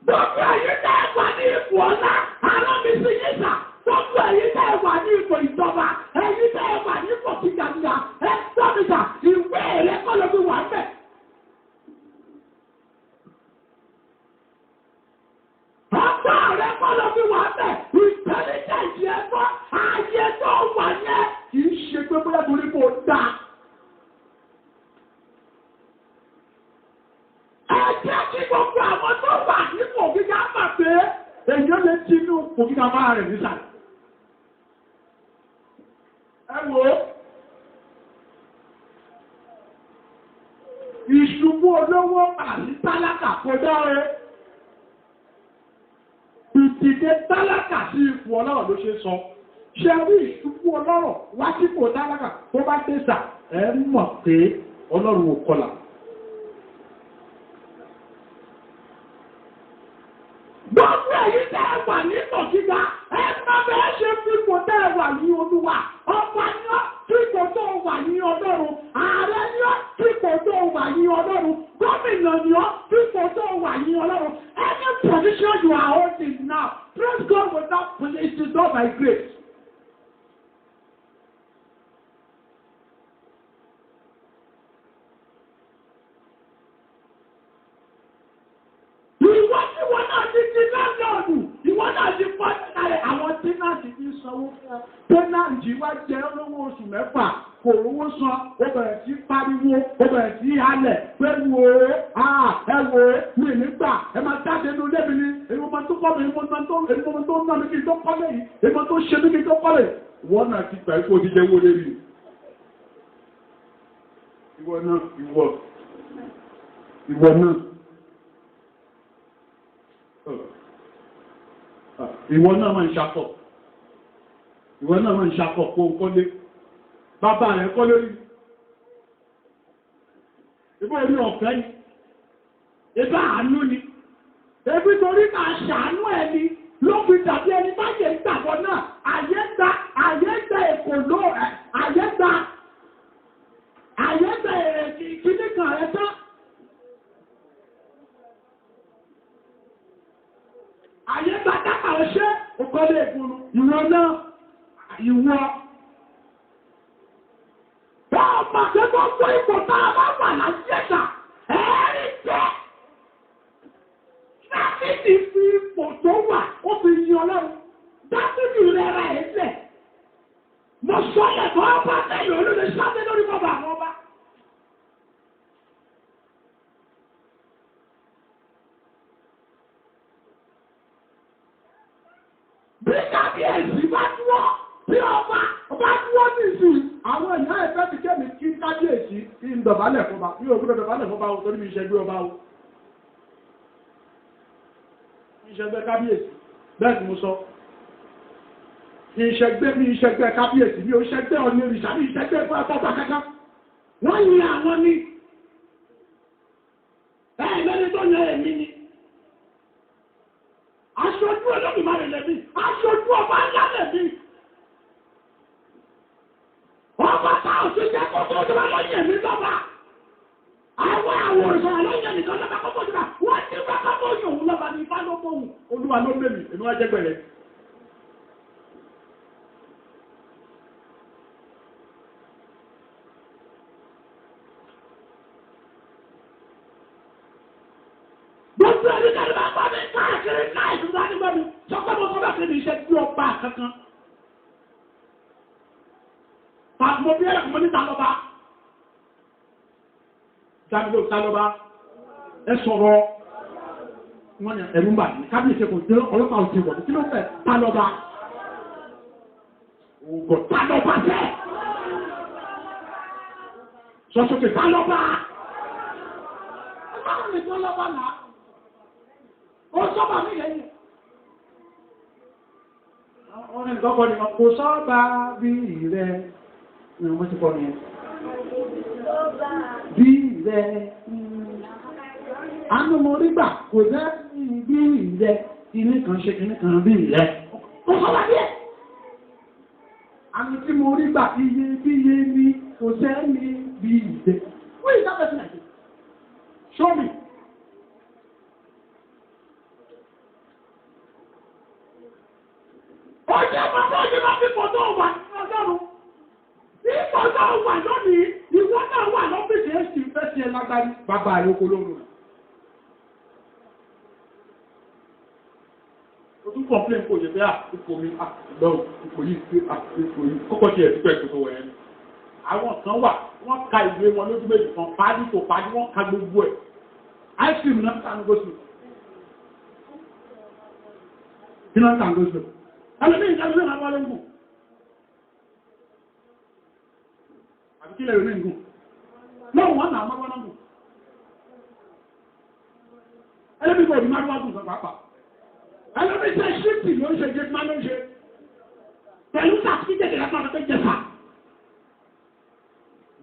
Gbogbo ẹ̀yin tẹ́ ẹ wà ní ipò ọ̀la, àrùn mi sì yé sà. Gbogbo ẹ̀yin tẹ́ ẹ wà ní ipò ìjọba, ẹ̀yin tẹ́ ẹ wà ní ipò gíga, ẹ sọ́mìtà, ìwé rẹ̀ kọ́ ló fi wà ń bẹ̀. Ọgbà rẹ̀ kọ́ ló fi wà ń bẹ̀. Ìtẹ̀lẹ́jẹ̀jì ẹ̀kọ́, ayé tó wà yẹn kì í ṣe pé bóyá torí kò dáa. Ẹjẹ́ kí gbogbo àwọn tó wà nípò gíga mà pé èèyàn lè ti inú ipò gíga máa rẹ̀ nísàlẹ̀. Ẹ wò ó, ìṣubú olówó àti tálákà kò dáre. Ìdìde tálákà sí ipò ọlọ́rọ̀ ló ṣe sọ. Ṣé rí ìṣubú ọlọ́rọ̀ wá sípò tálákà tó bá dé sà ẹ mọ̀ pé ọlọ́run ò kọlà. Gbogbo èyí tẹ́ ẹ wà nípò gíga, ẹ má bẹ́ẹ̀ ṣe fífò tẹ́ ẹ wà ní olúwa. Ọba ní ọ́ fífò tó wà ní ọlọ́run. Ààrẹ ní ọ́ fífò tó wà ní ọlọ́run. Gómìnà ní ọ́ fífò tó wà ní ọlọ́run. Any position you are holding now, praise God without police, it is not by grace. Tẹ́nàjì wá jẹ́ olówó oṣù mẹ́fà, kò rówó san, ó bẹ̀rẹ̀ sí pariwo, ó bẹ̀rẹ̀ sí halẹ̀, pé wo mi nígbà, ẹ máa jáde ní olé mi ní, èmi ọmọ tó kọ́ mi, èmi ọmọ tó ń ná mi kí n tó kọ́lé yìí, èmi ọmọ tó ṣe mí kí n tó kọ́lé. Wọ́n náà ti gbà ipò ti jẹ́ owó lé mi. Ìwọ náà. Ìwọ náà máa ń ṣàkọ̀. Ìwọ náà máa ń ṣàkọ̀ kó ń kọ́lé. Bàbá rẹ̀ kọ́ lórí. Ìbá orí ọ̀fẹ́ ni. Ìbá àánú ni. Ebi torí máa ṣàánú ẹni ló fi tàbí ẹni bá yẹ ìgbàgbọ́ náà. Àyẹ́gbà èkó ló rẹ̀. Àyẹ́gbà èrèkì ìkíní kan rẹ̀ tán. Àyẹ́gbà dápà ọṣẹ́ òkọ́lé ìgboro. Ìwọ náà. Ìwọ. Wọ́n mọ̀ pé gbogbo ipò tá a bá wà láti ẹ̀ṣà, ẹ̀ẹ́rì jẹ́. Dáfídì fi ipò tó wà, ó fi yin Ọlọ́run. Dáfídì rẹ̀ ra ẹ̀ṣẹ̀. Mo sọ lẹ̀kọ́ ọba tẹ́lẹ̀ olóde sáté lórí bàbá àwọn ọba. Bí kábíyèsí bá dúró. Bí ọba dúró ní ìsìn, àwọn ìyá ẹ̀fẹ́ ti kẹ́ mi kí kábíyèsí kí n dọ̀bálẹ̀ fọba, bí o gbọ́dọ̀ dọ̀bálẹ̀ fọba o torí mi ìṣẹ́gbé ọba o. Ìṣẹ́gbé kábíyèsí, bẹ́ẹ̀ ni mo sọ. Ìṣẹ́gbé kábíyèsí bí o ṣẹ́gbé ọ̀nà ìrìṣà ní ìṣẹ́gbé fún ẹ̀fọ́ta kankan. Wọ́n yin àwọn ní. Bẹ́ẹ̀ lẹ́ni tó yan èmi ni. Aṣojú Olódùmarè lẹ́bí, aṣojú ọba ńlá lẹ́bí. Ọba táwọn ti jẹ́ kókó ojúmọ́ lọ́yẹ̀ mi lọ́ba. Àwọn òrìṣà lọ́yẹ̀ nìkan lọ́ba kókó ojúmọ́. Wọ́n ti bá kókó yòówù lọ́ba ní ifá ló bóhùn. Olúwa ló mẹ́mi, èmi wá jẹ́ pẹ̀lẹ́. Gbogbo ẹni kẹ́lẹ́ bá bá mi káàkiri náà ìdúrà nígbà mi. Sọ́kọ́ mo sọ bẹ́ẹ̀ kí ni iṣẹ́ tí ọba kankan. Mo bí ẹ̀rọ mọ́ ní tàlọ́bá. Jábílò tàlọ́bá. Ẹ sọ̀rọ̀. Wọ́n ni ẹ̀rù ń bà ní. Kábíyèsí kò dé ọlọ́pàá òsì wọ̀. Kí ló fẹ́ tàlọ́bá? Ògò tàlọ́bá fẹ́. Sọ́sọ́kè tàlọ́bá. Ọlọ́run ní tàlọ́bá náà. Ó sọ́bà mí lẹ́yìn. Ọ̀rẹ́ ìgbọ́kọ̀ ni kò sọ́bà bí rẹ̀. Ní ọmọ ti kọ́ ní ẹ. Bí rẹ̀ àánú mo rí gbà kò jẹ́ bí rẹ̀ inú kan ṣe kìíní kan bí rẹ̀. Ó sọ́lá bí ẹ̀. Àmì tí mo rí gbà iye ní kò ìwọ náà wà lọ́fíìsì ẹ̀sìn fẹ́ sí ẹ lágbárí bàbá rẹ̀ oko lóru. O tún kọ̀m̀plẹ̀n kò yẹ pé ipò mi lọ́wọ́ ipò yìí kọ́kọ́ ti ẹ̀ sípẹ̀ tó wọ̀ ẹ́ ni. Àwọn kan wà wọ́n ka ìwé wọn lójú méjì kan pàdé tó pàdé wọ́n ka gbogbo ẹ̀. Ice cream náà kàn gòsì. Kí náà kàn gòsì? Ẹlòmíì náà wọlé ń gùn. Àbí kí lẹ́yìn ní gùn? Lọ́wọ́ wọn náà máa wọ́n gùn. Ẹlòmíì kò ní máa wọ́n gùn sọ pàápàá. Ẹlòmíì ṣe ṣíìtì ló ń ṣe jẹ́ máa ló ń ṣe. Pẹ̀lú sàkíjẹ̀ kìlá máa fẹ́ jẹ́sà.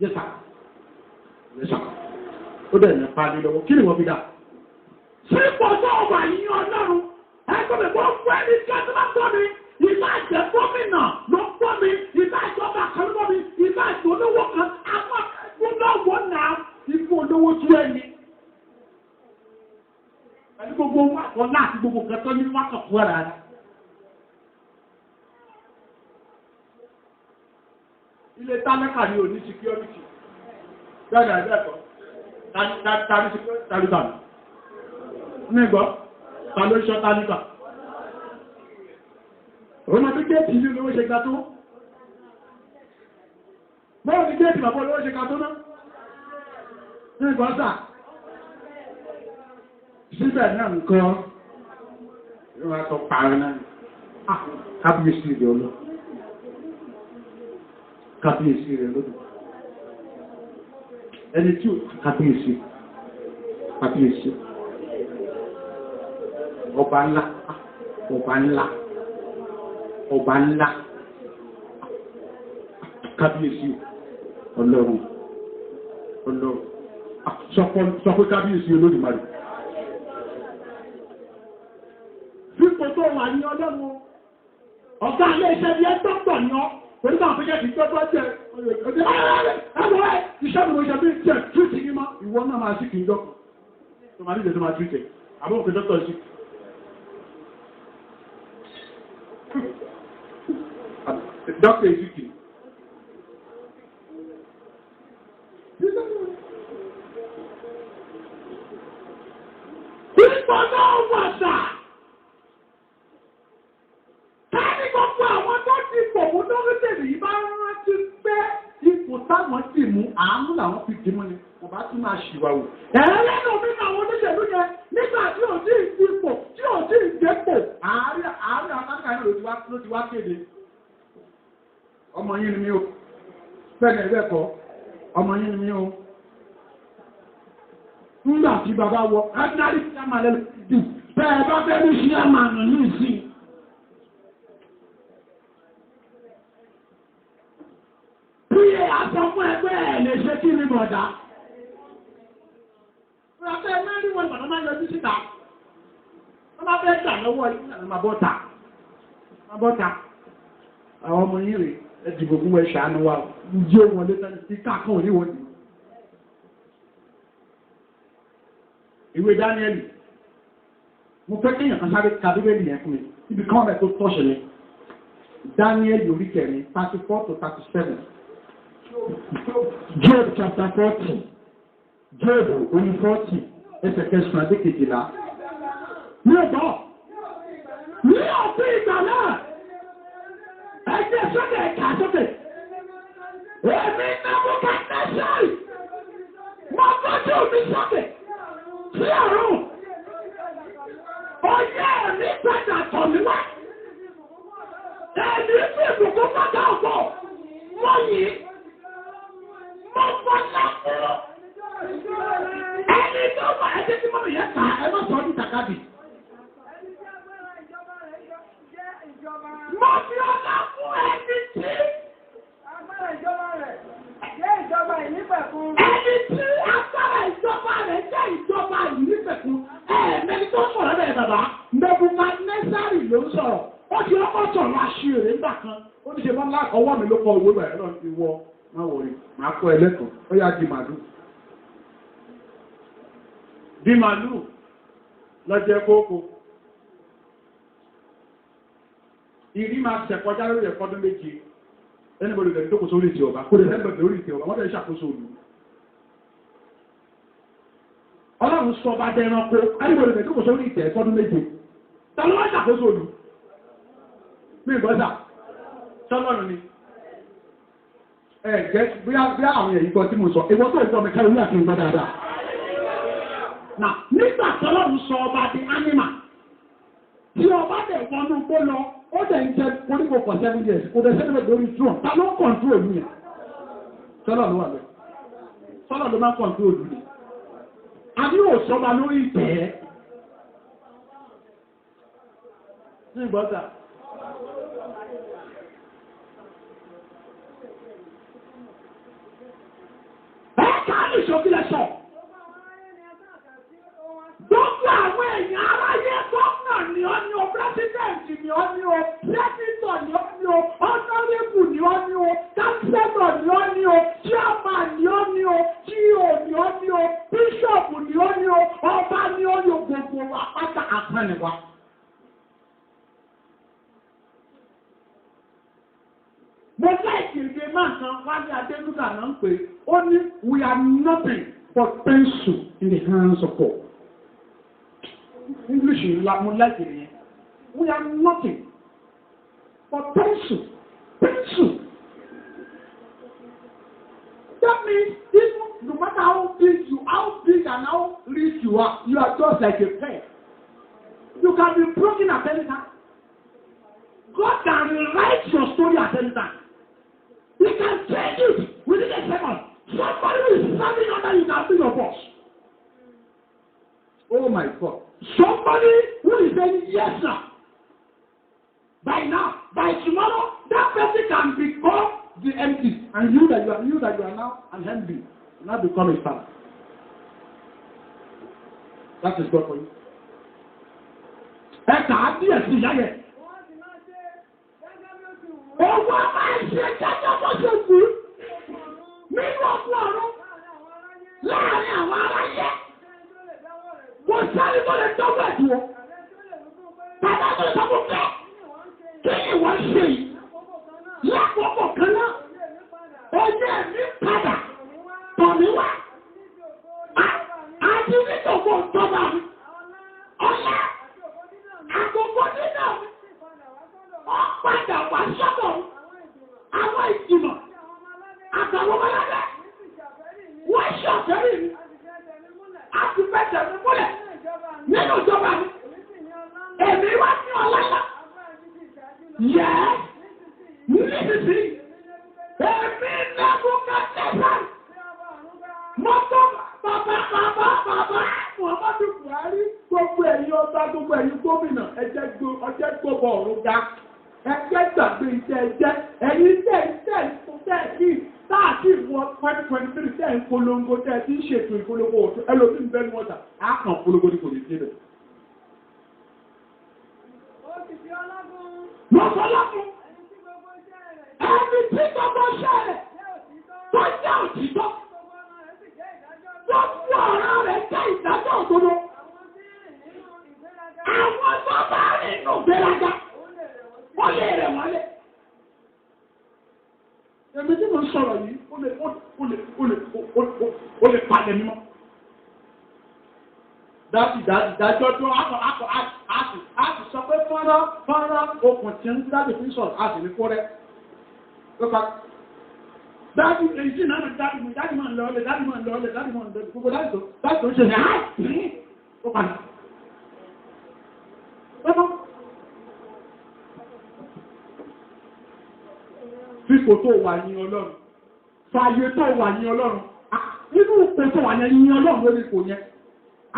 Jẹ́sà. Jẹ́sà. Ó dẹ̀ ní pàdé lọ́wọ́. Kí ni wọ́n fi dá? Ṣé ìpọ̀jọ́ ọ̀wà yìí Ọlọ́run? Ẹgbẹ́ mi kò fún ẹni tí a ti máa tọ́ mi. Ìbá jẹ́ gómìnà ló ń pọ́ mi. Ìbá ìjọba kan ló mi. Ìbá ìjọ olówó kan. Àwọn olówó náà ikú olówó tú ẹni. Ẹni gbogbo wọn láti gbogbo kẹtọ́ ní wákà fún ẹ̀rọ rẹ̀. Ilé tálákà ni ò ní security. Bẹ́ẹ̀ni àìbẹ́ẹ̀kọ́. Taliban. Nígbọ́, ta ló ṣọ́ Taliban. Rọ́nà bí kéèkì ní olówó ṣe ga tó. Bọ́ọ̀ ni kéèkì bàbá olówó ṣe ga tó náà. Nígbọ́ sà. Síbẹ̀ náà nǹkan yóò wá sọ pààrẹ náà. Kábíyèsí rẹ̀ olóò. Kábíyèsí rẹ̀ olóò. Ẹni tí ó kábíyèsí ọba ńlá kábíyèsí ọlọ́run sọ pé kábíyèsí Olódùmarè fífò tó wà ní ọlọ́run ọ̀gá ilé iṣẹ́ bí ẹ́ tọ́pọ̀ ní ọ́ pẹ̀lú àwọn fẹ́jẹ́ ti tọ́pọ̀ jẹ́ ẹgbẹ́ iṣẹ́ mi ṣe bí jẹ́ tríìtì ní máa ìwọ náà máa sí kìí dọ́kọ̀ tó máa níjẹ̀ tó máa tríìtì àbọ̀ òfin dọ́kọ̀ sí dọ́kọ̀ èsì kìí Ìpọ̀ náà wà sáà káàkiri gbogbo àwọn tó ti pòmú lórílẹ̀-èdè yìí bá rántí pé ipò táwọn ti mú àánú làwọn fi dìmú ni wọ́n bá tún máa ṣìwàwò. ẹ̀rẹ́lẹ́nu mi náà àwọn olóṣèlú yẹn nígbà tí ò tí ì dipò tí ò tí ì dépò ààrẹ amẹ́ríkà náà ló ti wá kéde. ọmọ yín ni mí o bẹ́ẹ̀ ẹ̀rẹ́ kọ́ ọmọ yín ni mí o. nígbà tí bàbá wọ ordinary chairman lẹ́nu bẹ́ẹ̀ bá fẹ́ ní chairman ní ìsìn. Bí àṣọ fún ẹgbẹ́ ẹ̀ lè ṣe kí ní bọ̀dá. Rọ̀fẹ́ mẹ́rin wọn bàtà máa yọjú síta. Wọ́n máa fẹ́ gbà lọ́wọ́ ìlànà màbọ́ta. Àwọn ọmọ yìí rẹ̀ ẹ̀dìbò fún ẹ̀ṣà àánú wa jí ohun ọdẹ́ tẹ́lẹ̀ sí káàkàn oníwọ̀n ni. Ìwé Dáníẹ́lì. Mo fẹ́ kéèyàn kan sáré ka Bíbélì yẹn fún mi. Ibi kan ọ̀rẹ́ tó tọ́ṣẹ̀lẹ̀. Dáníẹ́lì orí kẹrin 34 to 37. Job chapter 40. Job orí 40. Ẹsẹ̀ kẹsùn àdé kejìlá. Ní ọ̀dọ́. Ní ọ̀pọ̀ ìgbà náà. Ẹgbẹ́ sókè ẹ̀ka sókè. Èmi náà mú kàtà sáì. Mo tọ́jú omi sókè. Sí ọ̀run. Oyè mi padà tọ̀ mí wá. Ẹni tí ìbùkún padà ọ̀pọ̀. Wọ́n yìí. Mo fọ́ lápò. Ẹni tó wà ẹjẹ́ tí mọ́mí yẹn ta ẹmọ́ sọ ní tàkàbì. Mo fi ọlá fún ẹni tí. Agbára ìjọba rẹ̀ jẹ́ ìjọba ìnípẹ̀kun. Ẹni tí agbára ìjọba rẹ̀ jẹ́ ìjọba ìnípẹ̀kun. Ẹ̀ẹ̀mẹ́ni tó sọ̀rọ̀ bẹ́ẹ̀ bàbá. Nebukadnezari ló ń sọ̀rọ̀. Ó ti ọkọ̀ sọ̀rọ̀ aṣèrè ńgbà kan. Ó ti ṣe bá ńlá ọwọ́ mi ló kọ owó rẹ̀ lọ́nà ti wọ. Má wọ̀rí, máa kọ́ ẹlẹ́kọ̀ọ́, ó yá di màlúù. Di màlúù lọ́jẹ́ kókó. Ìrí máa ṣẹ̀ kọjá lórí ẹ̀kọ́dún méje. ẹnìbọ̀dì lẹ́yìn tó kò sórí ìtì ọba kò lè lẹ́gbẹ̀ẹ́ lórí ìtì ọba wọ́n tẹ̀ ṣàkóso òlu. ọlọ́run sọ ọba dẹ ẹranko ẹnìbọ̀dì lẹ́yìn tó kò sórí ìtì ẹ̀fọ́dún méje ta ló wá ṣàkóso òlu. mí ìbọ́sà sọ́lọ́run ni jẹ́ bí àwọn èyí kan tí mo sọ ìwọ́n tó ìgbọ́ mi káyọ̀ ní àti ìgbọ́ dáadáa. Nà nígbà tọ́lọ́run sọ ọba di ánímà tí ọba dẹ̀ wọnú gbó lọ ó dẹ̀ ń jẹ koríko for 7 years kò dẹ̀ sẹ́ni bẹ̀ lórí throne ta ló ń kọ̀ǹtú òlu yẹn. Sọ́lọ́run wà bẹ́ẹ̀ sọ́lọ́run máa ń kọ̀ǹtú òlu yẹn. Àbí òṣọba lórí ìtẹ́ ní ìgbọ́ta. Ìṣòkìlẹ̀ sọ. Gbogbo àwọn èèyàn aráyé gómìnà ni ó ní o, pírẹ́sídẹ̀ǹtì ni ó ní o, pírẹ́sítọ̀ ni ó ní o, ọ́nọ́rẹ́bù ni ó ní o, kánsẹ́tọ̀ ni ó ní o, chairman ni ó ní o, GO ni ó ní o, bíṣọ̀pù ni ó ní o, ọba ni ó ní o, gbogbo wa pátá àpẹẹrẹ Mo láìkì ìdè máa kan wáyé Adédúgà náà ń pè ó ní we are nothing but pencil in the hands of God. English ńlá mo láìkì ìyẹn. We are nothing but pencil. That means even no matter how big and how rich you are just like a pen. You can be broken at any time. God can rewrite your story at any time. He can change it within a second. Somebody who is standing under you can be your boss. Oh my God. Somebody who is saying yes sir. By now, by tomorrow, that person can become the empty. And you that you are now an empty. Now become a star. That is God for you. Ẹ kà á díẹ̀ sí ìyá yẹn. Owó máa ń ṣe jẹ́jọ́ bó ṣe kú nínú ọ̀pọ̀ ọ̀run láàrin àwọn aráyé. Kò sáré tó lè tọ́wọ́ ẹ̀dùn o. Bàbá tó lè tọ́wọ́ pẹ́. Kí ni wọ́n ṣe yìí? Lákòókò kan náà, ojú ẹ̀mí padà tọ̀ mí wá. Àti nítòkò tọ́ba mi. Ọ̀la àkókò nínú mi. Ọ̀padà wá sọ́dọ̀ àwọn ìgbìmọ̀ àtàwọn ọmọlẹ́lẹ́ wọ́n ṣàfẹ́rí mi àti fẹ́jẹ̀ mi múlẹ̀ nínú ìjọba mi. Èmi wá ní ọ̀làlá. Yẹ́ níbi èmi lẹ́bùkà tẹ̀sán. Mọ́tò bàbá Muhammadu Buhari gbogbo ẹ̀yin ọba gbogbo ẹ̀yin gómìnà ọjẹ́ gbogbo ọ̀run ga. Ẹgbẹ́ gbàgbé iṣẹ́ ẹjẹ́ ẹ̀yin tẹ̀ kí táàkì wọ 2023 tẹ̀ ń polongo tẹ̀ tí ń ṣètò ìpolongo òtún ẹlòmí ń bẹ́nu ọjà á kàn polongo ní kò ní síbẹ̀. Lọ́sọ̀lọ́fún ẹni tí gbogbo iṣẹ́ rẹ̀ tó jẹ́ òtítọ́ gbogbo ọ̀rọ̀ rẹ̀ jẹ́ ìdájọ́ òdodo. Àwọn tó bá rí inú gbéraga wọ́n lè rẹ̀ wọ́lẹ̀. Èmi tí mo sọ̀rọ̀ yìí, ó lè palẹ̀ mímọ́. Dájọ́ tó á ti sọ pé fọ́nrán okùn tí ń dájú fún sọ̀rọ̀ á sì ní kó rẹ̀. Dájú èyí tí náà dájú máa ń lọ́ọ́lẹ̀ gbogbo dájú tó ṣe ní àìsí ó padà. Fífò tó wà ní Ọlọ́run, fàyè tó wà ní Ọlọ́run, nínú ipò tó wà ní Ọlọ́run lórí ipò yẹn.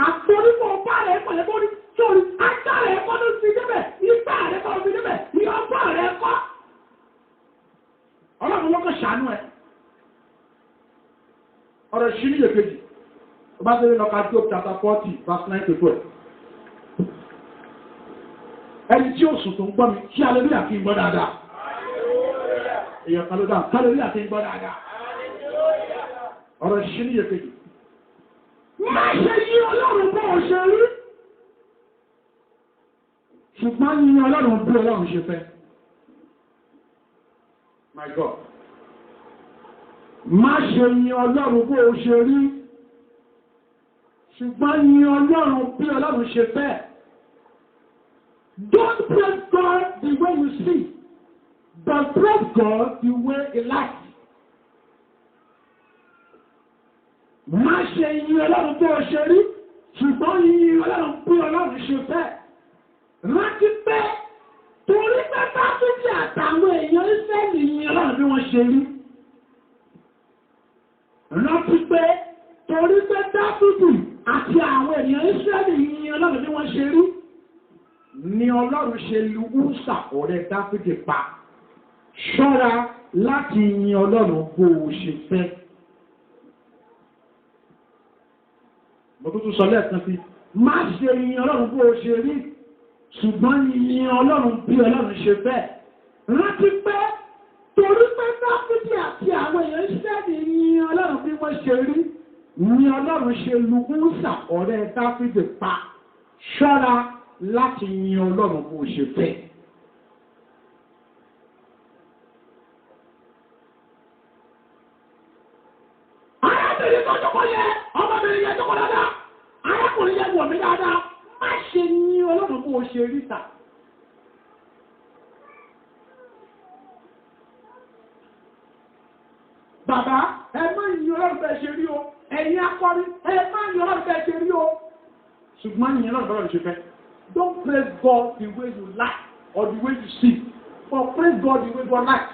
Àtòrípò bá rẹ̀ pẹ̀lẹ́ bó ní sórí, ajá rẹ̀ kọ́ ló fi débẹ̀, ipá rẹ̀ kọ́ ló fi débẹ̀, ìyọ́pọ̀ rẹ̀ kọ́. Ọlọ́run ló kọ́ ṣàánú ẹ̀. Ọ̀rọ̀ ṣí ní èkejì, ọba tẹ́lẹ̀ lọ ká Job chapter 40 verse 9 to 12. Ẹni tí ó sùn tó ń gbọ́ mi, kí hallelujah kí n gbọ́ dáadáa. Èèyàn kan ló dáa, hallelujah kí n gbọ́ dáadáa. Ọ̀rọ̀ ṣí ní èkejì. Má ṣe yí Ọlọ́run bó o ṣe rí. Ṣùgbọ́n yí Ọlọ́run bí Ọlọ́run ṣe fẹ́. My God. Má ṣe yin Ọlọ́run bó o ṣe rí. Ṣùgbọ́n yin Ọlọ́run bí Ọlọ́run ṣe fẹ́. Don't praise God the way you see, but praise God the way He likes. Má ṣe yin Ọlọ́run bó o ṣe rí. Ṣùgbọ́n yin Ọlọ́run bí Ọlọ́run ṣe fẹ́. Rántí pé torí pé Dáfídì àtàwọn èèyàn Ísírẹ́lì yin Ọlọ́run bí wọ́n ṣe rí. Rántí pé torí pé Dáfídì àti àwọn èèyàn Ísírẹ́lì yin Ọlọ́run bí wọ́n ṣe rí. Ni Ọlọ́run ṣe lu Úsà ọ̀rẹ́ Dáfídì pa. Ṣọ́ra láti yin Ọlọ́run bó o ṣe fẹ́. Mo tún sọ lẹ́ẹ̀kan sí, má ṣe yin Ọlọ́run bó o ṣe rí, ṣùgbọ́n yin Ọlọ́run bí Ọlọ́run ṣe fẹ́. Rántí pé torí pé Dáfídì àti àwọn èèyàn Ísírẹ́lì yin Ọlọ́run bí wọ́n ṣe rí, ni Ọlọ́run ṣe lu Úsà ọ̀rẹ́ Dáfídì pa. Ṣọ́ra láti yin Ọlọ́run bó o ṣe fẹ́. Arábìnrin tó jókòó yẹ, ọmọbìnrin yẹ jókòó dáadáa, arákùnrin yẹ wọ̀ mí dáadáa, má ṣe yin Ọlọ́run bó o ṣe rí ta. Bàbá, ẹ má yin Ọlọ́run bẹ́ẹ̀ ṣe rí o, ẹ̀yin akọrin, ẹ má yin Ọlọ́run bẹ́ẹ̀ ṣe rí o. Ṣùgbọ́n yin Ọlọ́run bẹ́ẹ̀ ṣe fẹ́. Don't praise God the way you like or the way you see, but praise God the way God likes.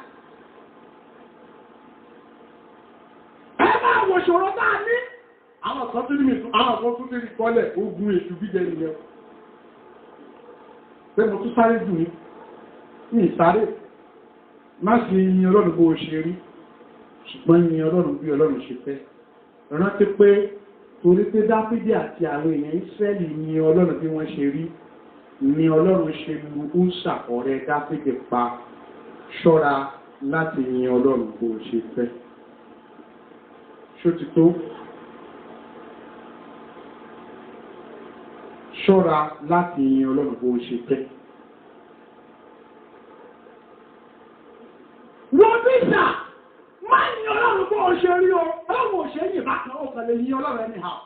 Ẹ máa wò ṣòro tá a ní. Àwọn kan tún ní mi tún, àwọn kan tún ní kọ́lẹ̀ ogun èṣù bí jẹ́ nìyẹn. Pé mo tún sáré jù ní ìsáré. Má sì yin Ọlọ́run bó o ṣe rí, ṣùgbọ́n yin Ọlọ́run bí Ọlọ́run ṣe fẹ́. Rántí pé torí pé Dáfídì àti àwọn èèyàn Ísírẹ́lì yin Ọlọ́run bí wọ́n ṣe rí, ni Ọlọ́run ṣe lu Úsà ọ̀rẹ́ Dáfídì pa. Ṣọ́ra láti yin Ọlọ́run bó o ṣe fẹ́. Ṣó ti tó? Ṣọ́ra láti yin Ọlọ́run bó o ṣe fẹ́. Wọ́n bí sà, má yin Ọlọ́run bó o ṣe rí o, Ọlọ́run ò ṣe é yìn bá kan ó kàn lè yin Ọlọ́run anyhow.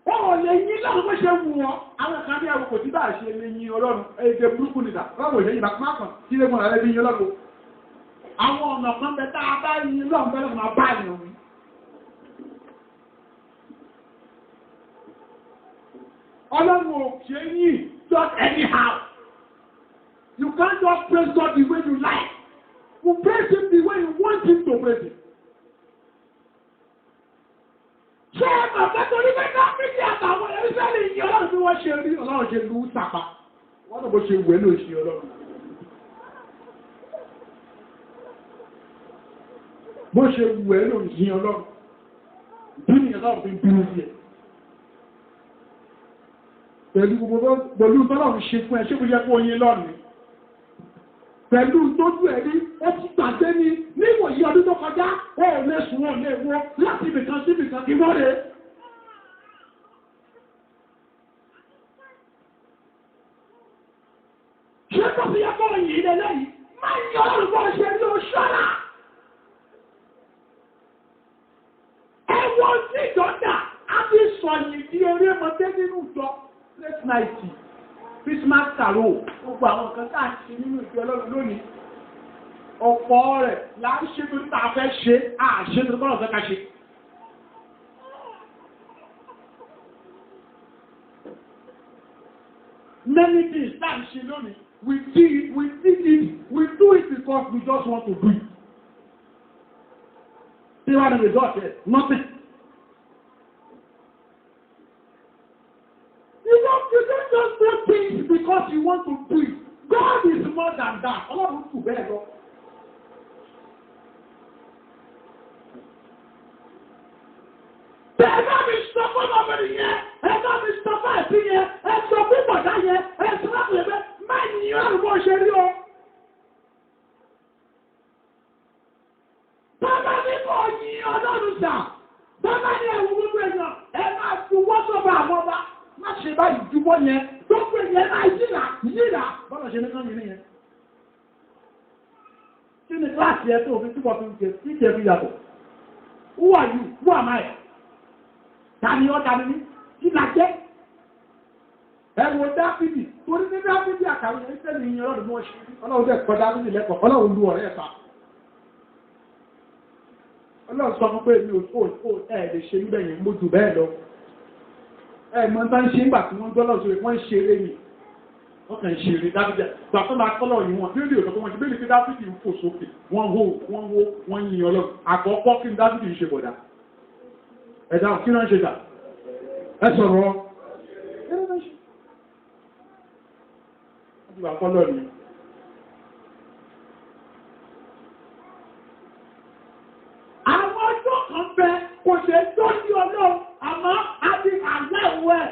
Ó lè yin Ọlọ́run bó ṣe wù wọ́n, àwọn kan bí àwọn kò tí bá ṣe lè yin Ọlọ́run, èdè burúkú nìdà, Ọlọ́run ò ṣe yìn bá kan máa kàn kí lè mọ̀ rẹ̀ bí yin Ọlọ́run. Àwọn ọ̀nà kan bẹ tá a bá yin Ọlọ́run bẹ́ẹ̀ máa bá yàn wí. Ọlọ́run ò ṣe yìn just anyhow. You can't just praise God the way you like. You praise Him the way you want Him to praise Him. Ṣé bàbá torí pé Dáfídì àtàwọn Ísírẹ́lì yìn Ọlọ́run bí wọ́n ṣe rí Ọlọ́run ṣe lu sàpá? Wọ́n náà bó ṣe wẹ̀ ló ṣe Ọlọ́run. Bó ṣe wẹ̀ ló yin Ọlọ́run. Bí ni Ọlọ́run fi ń bínú sí ẹ? Pẹ̀lú tọ́lọ́run ṣe fún ẹ, ṣé kò yẹ kó yin lọ́rùn? Pẹ̀lú tójú ẹ̀rí, ó ti gbàgbé ní níwòyí ọdún tó kọjá, ó lè sùn ó lè wọ́ láti ibìkan sí ibìkan kí wọ́n rẹ̀. Ṣé kò sí yẹ kó yin ilẹ̀ lẹ́yìn? Má yin Ọlọ́run bó ṣe rí o ṣọ́ra. Ẹ̀wọ̀n tí ìjọ́dá á fi sọ̀yìn di eré ọmọdé nínú ìjọ late night. Christmas carol, gbogbo àwọn nǹkan tá à ń ṣe nínú ìjọ Ọlọ́run lónìí. Ọ̀pọ̀ rẹ̀ là ń ṣe tó nípa fẹ́ ṣe, àṣẹ tó bọ́lọ̀ fẹ́ ká ṣe. Many things tá à ń ṣe lónìí, we do it because we just want to do it. See what the result is? Nothing. You don't just do things because you want to do it. God is more than that. Ọlọ́run tù bẹ́ẹ̀ lọ. Bẹ́ẹ̀ bá mi sọ fún ọmọbìnrin yẹn, ẹ bá mi sọ fún ẹ̀sìn yẹn, ẹ sọ fún bọ̀dá yẹn, ẹ sọ fún ẹ̀bẹ̀, má yìn Ọlọ́run bó ṣe rí o. Bàbá ní kò yìn Ọlọ́run jà. Bàbá ní ẹ̀wù gbogbo èèyàn, ẹ máa fi wọ́sọ̀bà àwọn ọba. Má ṣe báyìí jùbọ́ yẹn, tó pè yẹn náà yíra. Bọ́lá ṣe ní kán yìí yẹn. Kí ni kíláàsì ẹ̀ tó fi túbọ̀ fi ń jẹ tí ìjẹ́ fi yàtọ̀. Who are you? Who am I? Tani ọ́ tani ní? Kí la jẹ́? Ẹ wo Dáfídì, torí ní Dáfídì àkàwé ẹ̀ sẹ́ni ìyẹn ọlọ́run ní wọ́n ṣe. Ọlọ́run dẹ̀ kọ́ Dáfídì lẹ́kọ̀ọ́, ọlọ́run lu ọ̀rẹ́ ẹ̀ pa. Ọlọ́run sọ fún pé mi ò lè ṣe níbẹ̀ yẹn mo jù bẹ́ẹ̀ lọ. Mọ̀ bá ń ṣe nígbà tí wọ́n gbọ́ lọ́sọ̀rọ̀ wọ́n ń ṣeré ni. Wọ́n kàn ń ṣeré Dáfídì. Gbà tó máa kọ́lọ̀ yìí wọn, bí ó lè ọ̀tọ̀ tó wọ́n ṣe bẹ́ẹ̀ ni pé Dáfídì ń fò sókè. Wọ́n yin Ọlọ́run. Àkọ́kọ́ kí ni Dáfídì ń ṣe bọ̀dá? Ẹ̀dá kí náà ń ṣe dà? Ẹ sọ̀rọ̀ ọ́. Ìgbà kọ́lọ̀ ni. Àwọn ọjọ́ kan bẹ kò ṣe tó sí Ọlọ́run àmọ́ a ti àláwọ̀ ẹ̀.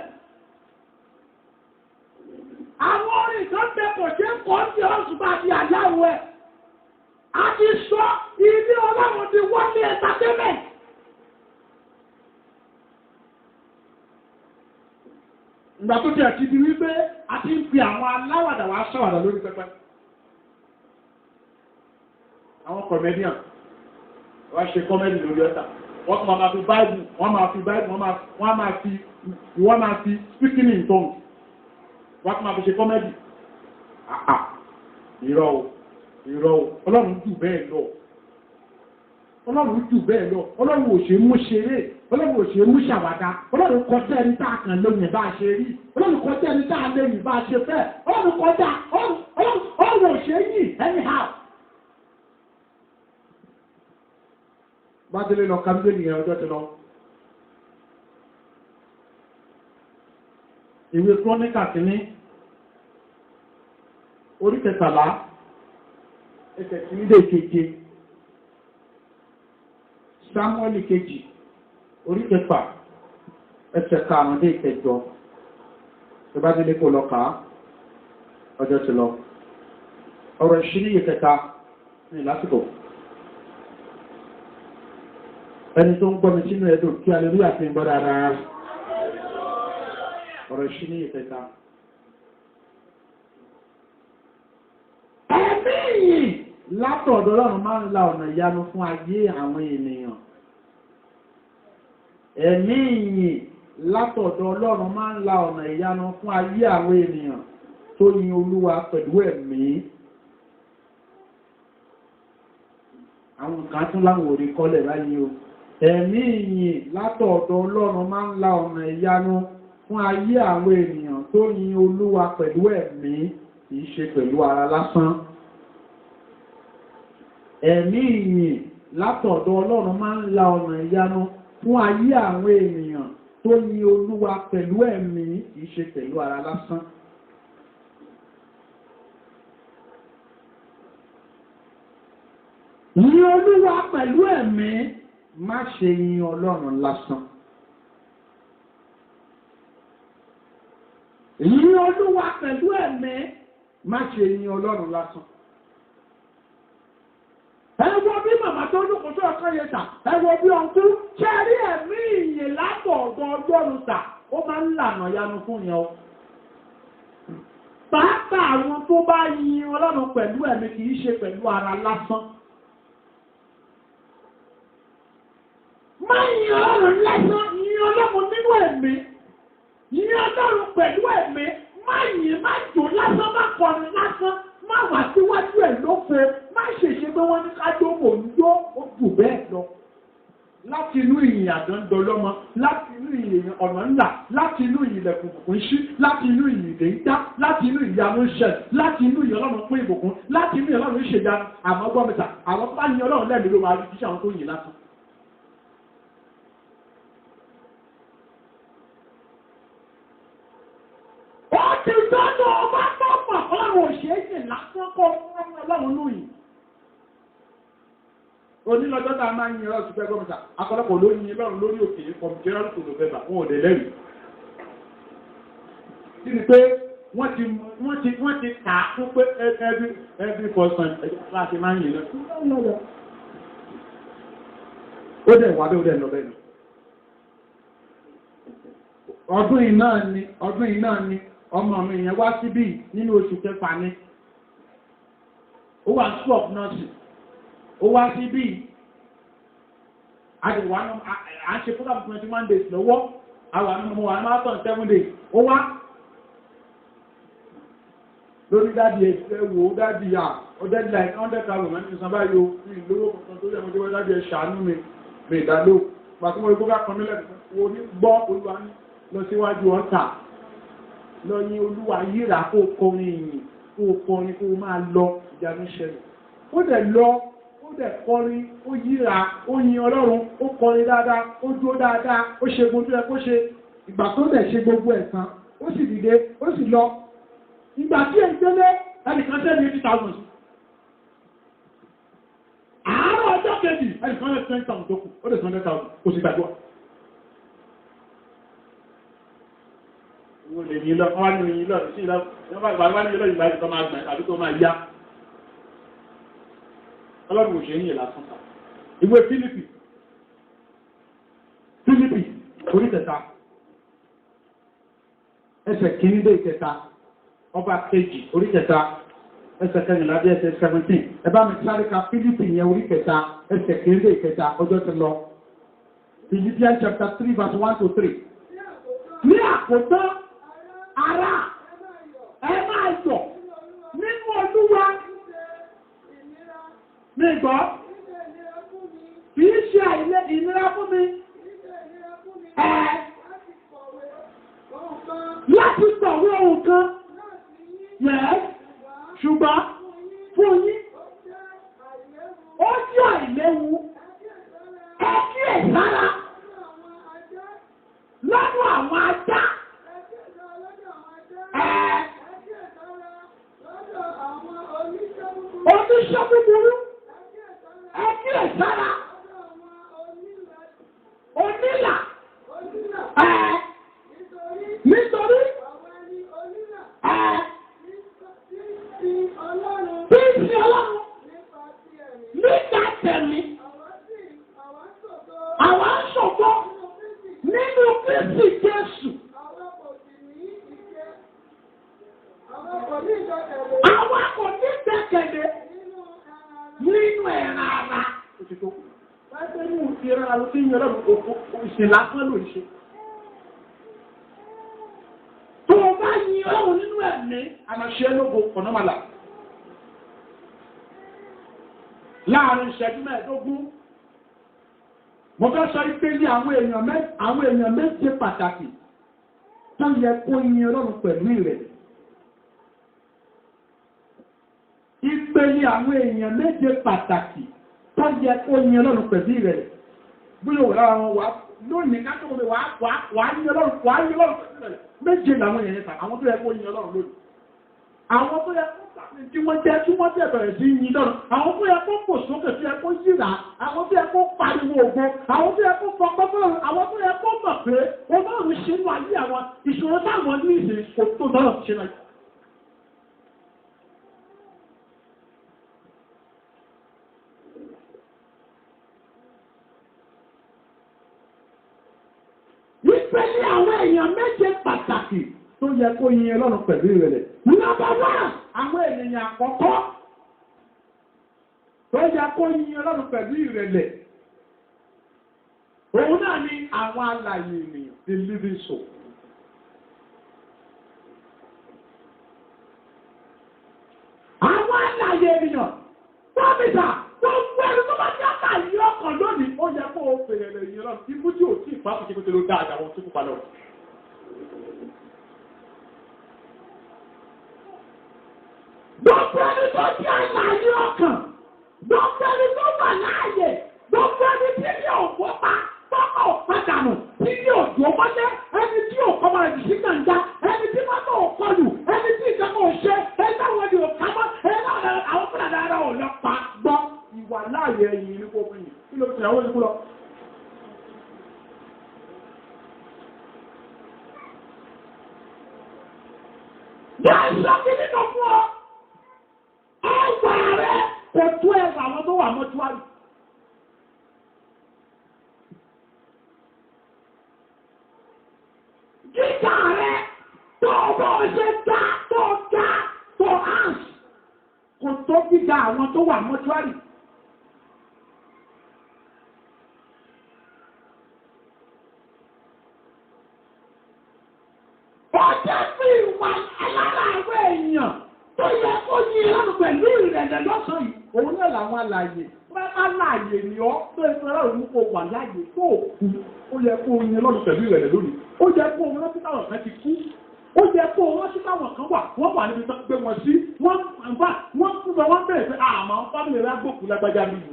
Àwọn orin kan bẹ kò ṣe kọ́ sí ọ̀sùn bá ti àláwọ̀ ẹ̀. A ti sọ ilé Ọlọ́run ti wọlé entertainment. Ìgbà tó ti ẹ̀ ti di wípé a ti ń fi àwọn aláwàdà wá ṣàwàdà lórí pẹpẹ. Àwọn comedian wọ́n ṣe comedy lórí ọ̀tà. Wọ́n tún máa fi Bible, wọ́n máa fi speaking in tongues. Wọ́n tún máa fi ṣe comedy. Irọ́ o, Ọlọ́run jù bẹ́ẹ̀ lọ. Ọlọ́run ò ṣe mú ṣeré, Ọlọ́run ò ṣe mú ṣàwàdà, Ọlọ́run kọjá ẹni tá a kàn lóyìn bá a ṣe rí, Ọlọ́run kọjá ẹni tá a lóyìn bá a ṣe fẹ́, Ọlọ́run kọjá, Ọlọ́run ò ṣe yìí anyhow. Bádélé lọ kábílé nìyẹn ọjọ́ ti lọ. Ìwé Króníkà kìíní, orí 13, ẹsẹ̀ kìíní dé 7. Sámúẹ́lì 2, orí 6, ẹsẹ̀ 5 dé 8. Tó bá délé kó lọ kàá, ọjọ́ ti lọ. Ọ̀rọ̀ ìṣírí 3 ní lásìkò. Ẹni tó ń gbọ́ mi sínú ẹ̀dùn kí aleluya ti ń gbọ́ dáadáa. Ọ̀rọ̀ ìṣírí 3. Ẹ̀mí yìí látọ̀dọ̀ Ọlọ́run máa ń la ọ̀nà ìyanu fún ayé àwọn ènìyàn. Ẹ̀mí yìí látọ̀dọ̀ Ọlọ́run máa ń la ọ̀nà ìyanu fún ayé àwọn ènìyàn tó yin Olúwa pẹ̀lú ẹ̀mí. Àwọn kan tún láwọn òrí kọ́lẹ̀ báyìí o. Ẹ̀mí yìí látọ̀dọ̀ Ọlọ́run máa ń la ọ̀nà ìyanu fún ayé àwọn ènìyàn tó yin Olúwa pẹ̀lú ẹ̀mí kìí ṣe pẹ̀lú ara lásán. Ẹ̀mí yìí látọ̀dọ̀ Ọlọ́run máa ń la ọ̀nà ìyanu fún ayé àwọn ènìyàn tó yin Olúwa pẹ̀lú ẹ̀mí kìí ṣe pẹ̀lú ara lásán. Yin Olúwa pẹ̀lú ẹ̀mí, má ṣe yin Ọlọ́run lásán. Yin Olúwa pẹ̀lú ẹ̀mí, má ṣe yin Ọlọ́run lásán. Ẹ wo bí màmá tó lókun tó ọkọ yẹn tà, ẹ wo bí ọ̀nkú, ṣe rí ẹ̀mí ìyè látọ̀ọ̀dọ̀ Ọlọ́run tà, ó máa ń lànà yanu fún yẹn o. Pàápàá àwọn tó bá yin Ọlọ́run pẹ̀lú ẹ̀mí kìí ṣe pẹ̀lú ara lásán. Má yin Ọlọ́run lásán, yin Ọlọ́run nínú ẹ̀mí, yin Ọlọ́run pẹ̀lú ẹ̀mí, má yin, má jò lásán, má kọrin lásán, má wà síwájú ẹ̀ lóko, má ṣèṣe pé wọ́n ní ká jó mò ń jó, ó jù bẹ́ẹ̀ lọ. Láti inú ìyìn àdándọ lọ́mọ, láti inú ìyìn ọ̀nà ńlá, láti inú ìlẹ̀kùn òkùnkùn ṣí, láti inú ìyìn ìdè ń dá, láti inú ìyanu ń ṣẹ̀, láti inú ìyìn Ọlọ́run pín ìbùkún, láti inú ìyìn Ọlọ́run ń ṣèyanu, àmọ́ gbọ́ mẹ́ta, àwọn bá yin Ọlọ́run lẹ́mìí ló máa rí kí àwọn tó yìn lásán. Ó ti dọ́dọ̀ ọba pọ̀pọ̀ Ọlọ́run òṣèṣì lásán kọ́ Ọlọ́run lóyìn. Onílọ́jọ́ tá a máa ń yin Ọlọ́run ṣùgbẹ́ gọ́mìtà, akọ́lọ́pọ̀ ló yin Ọlọ́run lórí òkè kọmìtìrán tó November, wọn ò dẹ̀ lẹ́rìí. Kí ni pé wọ́n ti kà á fún pé every person láti máa ń yin lọ. Ó dẹ̀ wà bẹ́ẹ̀ ó dẹ̀ lọ bẹ́ẹ̀. Ọdún yìí náà ni ọmọ mi yẹn wá síbí nínú oṣù kẹfà ni. Ó wà school of nursing. ó wá sí bí àdìwà à ń ṣe program 21 days lọ́wọ́ àwọn àmọ́ wà marathon 7 days ó wá lórí dáàdì ẹ̀fẹ́ wo dáàdì yà ọdẹ́dì like 100,000 mẹ́rin ìsan báyìí o ní ìlówó kankan tó lẹ́mọ́ tí wọ́n dáàdì ẹ̀ ṣàánú mi ìdálò pàtí mo rí kó bá kan mílẹ̀ wo ní gbọ́ olúwa ní lọ síwájú ọ̀tà lọ yìn olúwa yíra kó kọrin ìyìn kó kọrin kó máa lọ ìjà ní ṣẹlẹ̀ ó dẹ̀ lọ ó dẹ̀ kọrin ó yíra ó yin ọlọ́run ó kọrin dáadáa ó dúró dáadáa ó ṣe gbogbo ẹ̀ kó ṣe ìgbà tó dẹ̀ ṣe gbogbo ẹ̀ tán ó sì dìde ó sì lọ ìgbà tí ẹ̀ ń tẹ́lẹ̀ ẹnìkan tẹ́lẹ̀ 80,000 àárọ̀ ọjọ́ kejì ẹnìkan lè 20,000 tó kù ó lè 100,000 kò sì gbàgbọ́ owó lè ní lọ wọ́n ní oyin lọ sí ìlọ wọ́n ní ilọ́ ìgbà ìtọ́ máa gbà àbí tó máa yá ọlọ́run òṣèré yìí lásán ìwé Fílípì orí kẹta ẹsẹ̀ kìíní dé ìkẹta ọba kejì orí kẹta ẹsẹ̀ kẹrìnlá dé ẹsẹ̀ 17 ẹbá mi sáré ka Fílípì yẹn orí kẹta ẹsẹ̀ kìíní dé ìkẹta ọjọ́ ti lọ Philippians chapter 3 verse 1 to 3 ní àkótán ara ẹ máa yọ̀ nínú Olúwa ní ìgbọ́ kìí ṣe àìlẹ́ ìnira fún mi láti pọ̀wé ohun kan yẹ́ ṣùgbọ́n fún yín ó jẹ́ àìléwu ẹ kí ẹ̀ sára lọ́dún àwọn ajá oníṣẹ́ búburú ẹ kí ẹ̀ sára onílà nítorí bí ìsìn ọlọ́run nígbà tẹ̀mí àwọn aṣọ́gbọ́ nínú Kristi Jésù àwọn kò ní gbẹ́kẹ̀lé nínú ẹ̀ràn ara láti mú ìran àwọn tí yẹn lọ́rùn ìṣẹ̀lá fún ló ṣe tó bá yin ọlọ́run nínú ẹ̀mí àmàṣẹ́ lógo ọ̀nàmàlà láàrin ìṣẹ́jú mẹ́ẹ̀ẹ́dógún mo fẹ́ sọ pé ní àwọn èèyàn méje pàtàkì tó yẹ kó yin ọlọ́run pẹ̀lú ìrẹ̀lẹ̀ ìpele àwọn èèyàn méje pàtàkì tó yẹ kó yin ọlọ́run pẹ̀lú ìrẹ̀lẹ̀ bóyá wò lára wọn wá lónìí káàkiri wọn wà á yin ọlọ́run pẹ̀lú ìrẹ̀lẹ̀ méje làwọn èèyàn yẹn àwọn tó yẹ kó yin ọlọ́run lónìí àwọn tó yẹ kó tí wọ́n tẹ́ bẹ̀rẹ̀ sí yin lọ́run àwọn tó yẹ kó pò sókè tó yẹ kó yíra àwọn tó yẹ kó pariwo ògo àwọn tó yẹ kó fọpọ́ fọ́lọ́run àwọn tó yẹ kó mọ̀ pé ọlọ́run ṣe wà ní àwọn ìṣòro táwọn ní ìsìn kò tó lọ́rọ̀ ṣe náà. wípé ní àwọn èèyàn méje pàtàkì tó yẹ kó yin ọlọ́run pẹ̀lú ìrẹ̀lẹ̀. Nọ́mbà 1, àwọn ènìyàn àkọ́kọ́ tó yẹ kó yin ọlọ́run pẹ̀lú ìrẹ̀lẹ̀. Òun náà ni àwọn alààyè ènìyàn, the living soul. Àwọn alààyè ènìyàn, pọ́mìtà, gbogbo ẹni tó bá jẹ́ àkàyè ọkàn lónìí, ó yẹ kó o fèrè rẹ̀ yin ọlọ́run. Ikú tí ò tí ì fàáfù kí ló dáadáa wọn tó kú padà. Gbogbo ẹni tó jẹ́ àlàyé ọkàn, gbogbo ẹni tó wà láàyè, gbogbo ẹni tí ní òwò pa, tọ́kọ̀ òpàdánù, tí ní òjò mọ́lẹ́, ẹni tí òkọ́mọ rẹ̀ sí kànga, ẹni tí mọ́tò òkọlù, ẹni tí ìjọba òṣè, ẹni táwọn ẹni òkámọ́, ẹni àwọn fúnadà ara ò lọ pa gbọ́ ìwà láàyè ẹ̀yìn ní gbogbo yìí. Kí ló fi àwọn ìlú lọ? Yàrá ìṣàkí nínú fún ọ. Ẹwà rẹ̀ kò tó ẹwà àwọn tó wà mọ́túwárì. Gíga rẹ̀ tó bọ́ ṣe dá tó áṣì kò tó gíga àwọn tó wà mọ́túwárì. ṣe lọ́sàn yìí òun náà làwọn alààyè wọ́n á láàyè ní ọ́ tó ẹ fẹ́ láwọn ìmúkọ wà láàyè tó kú ó yẹ kó yin lọ́dún pẹ̀lú ìrẹ̀lẹ̀ lónìí ó yẹ kó wọn rántí táwọn kan ti kú ó yẹ kó wọn rántí táwọn kan wọ́n wà níbi tó gbé wọn sí wọ́n kú bẹ wọ́n bẹ̀rẹ̀ pé àmọ́ fámìlì rẹ̀ gbòkú lágbájá nínú.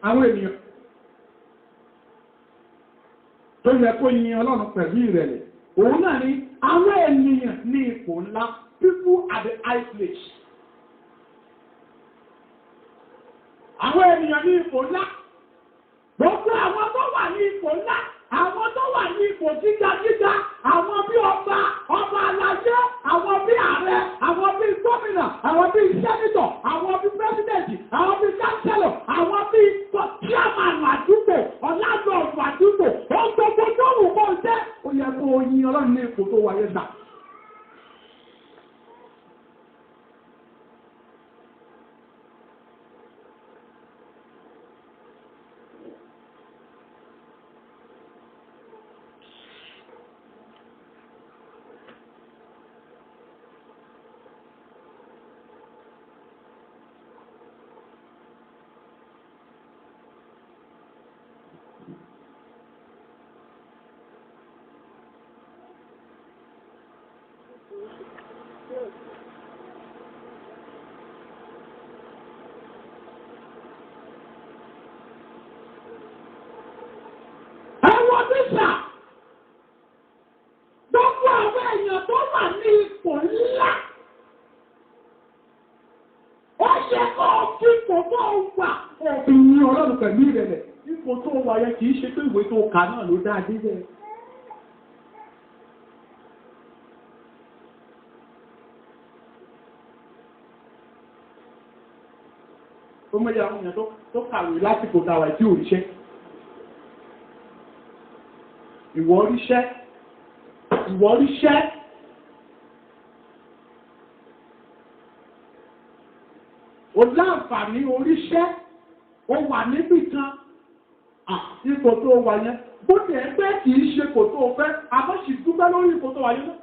àwọn ènìyàn tó yẹ kó yin Ọlọ́run pẹ̀lú ìrẹ̀lẹ̀ òun náà ni àwọn ènìyàn ní ipò ńlá people at the high place. Àwọn ènìyàn ní ipò ńlá gbogbo àwọn tó wà ní ipò ńlá àwọn tó wà ní ipò gíga àwọn bí ọba aláṣẹ àwọn bí ààrẹ àwọn bí gómìnà àwọn bí sẹ́nitọ̀ àwọn bí pírẹsidẹ̀ntì àwọn bí kánsẹ́lọ̀ àwọn bí chairman àdúgbò ọ̀làdọ̀ọ̀fù àdúgbò ó gbogbo tó wù kó jẹ́ ó yẹ kó yin Ọlọ́run ní ipò tó wáyé gbà. Gbogbo àwọn èèyàn tó wà ní ipò ńlá ó yẹ kó kí ipò tó wà òfin Ọlọ́run pẹ̀lú ìrẹ̀lẹ̀ ipò tó wà yẹ kìí ṣe pé ìwé tó kà náà ló dáa dé bẹ́ẹ̀. ó mọ̀ yẹ àwọn èèyàn tó kàwé lásìkò tàwà tí ò ríṣẹ́. Ìwọ ríṣẹ́ o láǹfààní oríṣẹ́ o wà níbì kan ipò tó wà yẹn bó ti ẹgbẹ́ kìí ṣe kò tó fẹ́ àmọ́sì dúpẹ́ lórí ipò tó wà yẹn náà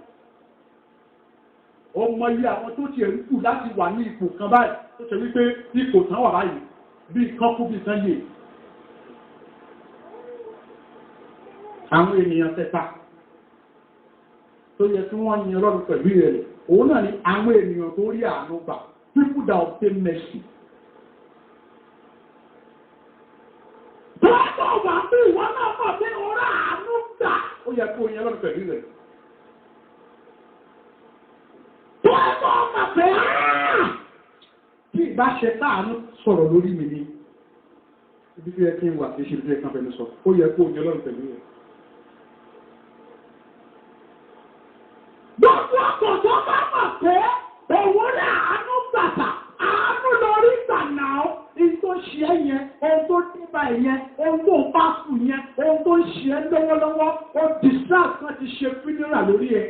o mọ iye àwọn tó ti ẹ̀rú kù láti wà ní ipò kan báyìí tó ṣe wípé ipò tán wà báyìí bí kan kú bí kan yè àwọn ènìyàn tẹta tó yẹ tí wọ́n yin Ọlọ́run pẹ̀lú ìrẹ̀lẹ̀ òun náà ni àwọn ènìyàn tó rí àánú gbà people that obtain mercy. Tọ́jọ́ wà bí ìwọ náà mọ̀ pé ọ̀rọ̀ àánú gbà ó yẹ kó yin Ọlọ́run pẹ̀lú ìrẹ̀lẹ̀. Tọ́jọ́ mọ̀ pé tí ìbá ṣe káàánú sọ̀rọ̀ lórí mi ni ibi tí ẹ kí n wà kí ṣe bí ẹ kan pẹ̀lú sọ ó yẹ kó yin Ọlọ́run pẹ̀lú ìrẹ̀lẹ̀. Gbogbo ọkọ̀ tó bá mọ̀ pé òun rẹ̀ àánú gbàtà, àánú lórí ìgbànà ohun tó ṣe é yẹn, ohun tó díbà yẹn, ohun tó bá fù yẹn, ohun tó ṣe é lọ́wọ́lọ́wọ́, ó distract kan ti ṣe fídíra lórí ẹ̀.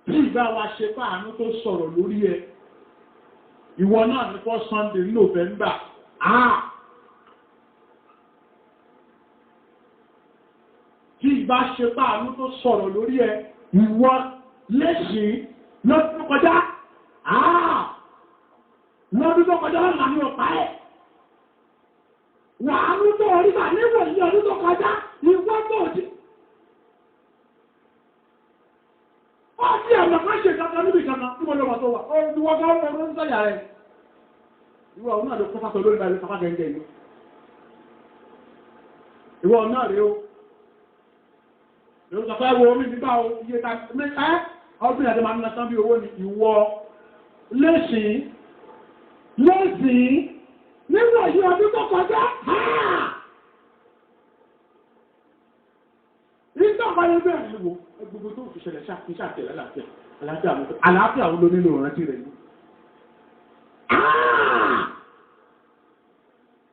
Bí ìgbà wa ṣe fún àánú tó sọ̀rọ̀ lórí ẹ̀, ìwọ náà ní fọ́ Sunday ní November, tí ìbá ṣe páàlú tó sọ̀rọ̀ lórí ẹ ìwọ lẹ́ṣìn lọ́dún tó kọjá lọ́dún tó kọjá lọ́nà ní ọ̀pá ẹ̀ wàánú tó orí bà níwò ní ọdún tó kọjá ìwọ tó jí ó sí ẹ̀mọ̀ kan ṣe kankan níbi kankan tí wọ́n lọ́wọ́ tó wà ó ní wọ́n bá wọ́n ń sọ́yà rẹ̀ ìwọ ọ̀nà ló kọ́ fásọ lórí báyìí pápá gẹ̀ẹ́gẹ́ ìwọ ọ̀nà rẹ̀ ó Yóò sọ̀fẹ́ wo orí nígbà iye ta mẹ́ta ọdún ìyàjẹ́ máa ń lọ́tán bí owó ni ìwọ lẹ́sìn nígbà yí ọdún tó kọjá ìtọ́kọ̀lẹ́ bẹ̀rẹ̀ ìwò gbogbo tó fi ṣẹlẹ̀ ṣàtẹ̀lẹ̀ àlàáfíà wọn ló nílò ìrántí rẹ̀ ní.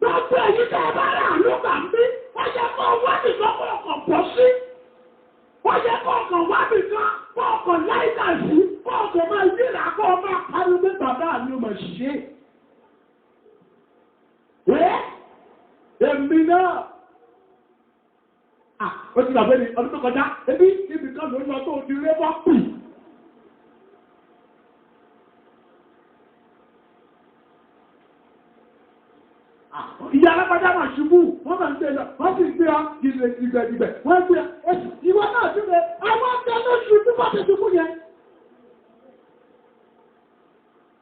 Gbogbo èyí tẹ́ bá rà ló gbà ń bí wọ́n yẹ kó wọ́n ní lọ́pọ̀lọpọ̀ pọ̀ sí. Wọ́n yẹ kọ̀ọ̀kan wá bí kan, kọ̀ọ̀kan láìka sí, kọ̀ọ̀kan máa yíra kọ́ máa parí pé bàbá mi ò mọ̀ ṣe. Èmi náà, ó ti gbàgbé ní ọdún tó kọjá ebi ibi kan ló ń lọ tó di rébọ́ pì. Ìyá alágbádá máa ṣubú, wọ́n máa ń gbé lọ, wọ́n sì gbé ọ ìgbẹ̀dìgbẹ̀, wọ́n gbé ọ, ìwọ náà ṣubú, àwọn ọ̀gá ló ṣubú bá ti ṣubú yẹn.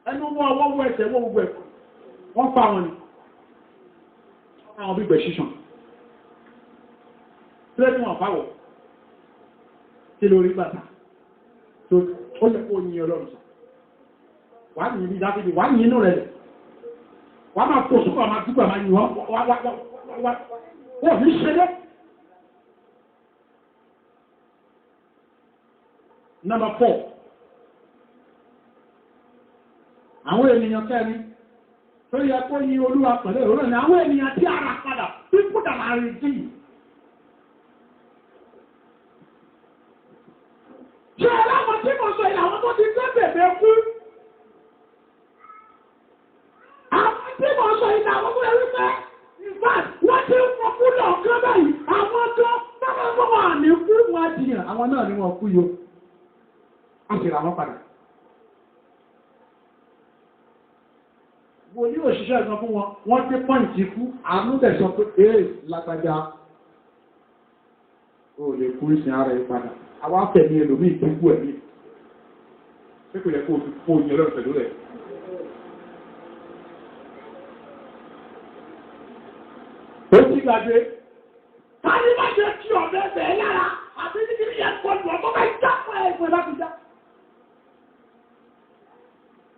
Ẹnu wọn ọwọ́ wọ ẹsẹ̀ wọ́n gbogbo ẹ̀kọ́, wọ́n fa wọn ni. Àwọn bí gbẹ̀ ṣíṣàn. Tí lẹ́tí wọn fáwọ̀, kí lórí bàtà, tó ó yẹ kó yin Ọlọ́run sọ. Wà á nìyí dákìdì, wà á nìyí inú rẹ̀ lẹ̀. Wọ́n máa tó ṣùgbọ́n máa dúpọ̀ máa yìí wọ́n ní ṣẹlẹ̀. Number 4. Àwọn ènìyàn kẹrin tó yẹ kó yí Olúwa pẹ̀lú ìrọ̀lẹ́ ni àwọn ènìyàn tí ara padà people that are redeemed. Ṣé aláwọ̀ tí mo sọ ìlànà tó ti gbé bèbè kú? Tí mo sọ ìdá àwọn ọmọ ẹ̀rí pẹ́, ìfà wọ́n ti ń fọkú lọ ọ̀kan báyìí, àwọn ọjọ́ tọ́wọ́ wà ní kú wọn dìyàn, àwọn náà ni wọ́n kú yóò. A sì rà wọ́n padà. Wo ní òṣìṣẹ́ ìsan fún wọn, wọ́n dé pọ́ǹtì kú, àmúdẹ̀sọ pé èé lágbájá. Ó lè kú ìsìn ara ẹ̀ padà. Àwọn afẹ́mi ẹlòmí ìtúkú ẹ̀mí. Ṣé kò yẹ kó o fi kó oyin ọlọ́run pẹ̀lú rẹ̀? Ó ti gbàgbé. Káyí má ṣe kí ọ̀bẹ bẹ̀ẹ́ lára, àti ní kí ní yẹn kọ́ lù ọ̀tọ́ bá já fún ẹgbẹ́ láti já.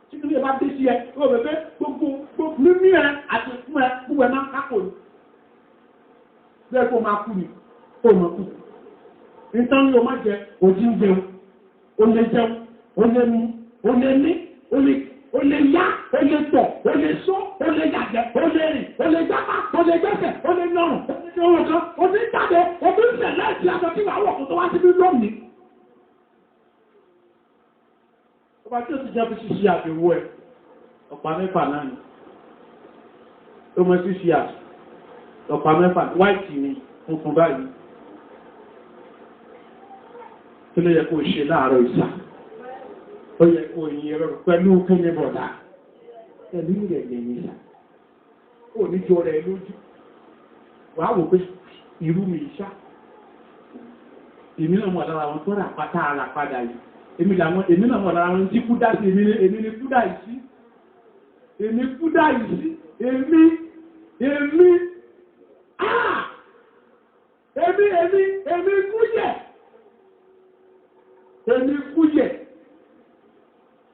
Tí kí ní yẹn bá dé sí ẹ, ó bẹ̀bẹ̀ gbogbo mímí ẹ àti fún ẹ, gbogbo ẹ máa ń kápò ní. Bẹ́ẹ̀ kó máa kú ni, ó máa kú. Nítorí o máa jẹ, òjì ń jẹun, o lè jẹun, o lè mú, o lè ní, o lè yá, o lè tọ̀, o lè só, o lè yàgbẹ́, o lè rìn, o lè jápa, o lè gbẹ́sẹ̀, o lè nọrùn, o lè jẹ́ ohun kan, o ti ń jáde, o ti ń ṣẹ̀lẹ̀ ẹ̀sì aṣọ tí wàá wọ̀ kó tó wá síbí lónìí. Ọba tí ó ti jẹ́ fi ṣíṣe àfiwọ́ ẹ̀, ọ̀pá mẹ́fà náà ni. Ó mọ ṣíṣe àṣì, ọ̀pá mẹ́fà, wáìtì ni, funfun báyìí. Kí ló yẹ kó ṣe láàárọ̀ ìsà? Ó yẹ kó yin ẹ̀rọ pẹ̀lú kíní bọ̀dá. Pẹ̀lú ìrẹ̀lẹ̀ yìí sà. Ó ní jọ rẹ̀ lójú. Wàá wò pé irú mi ṣá. Èmi náà mọ̀ lára wọn tó rà pátá ara padà yìí. Èmi náà mọ̀ lára wọn tí kú dá sí èmi ni kú dá yìí sí. Èmi kú dá yìí sí. Èmi. Èmi kú yẹ̀. Èmi kú yẹ̀.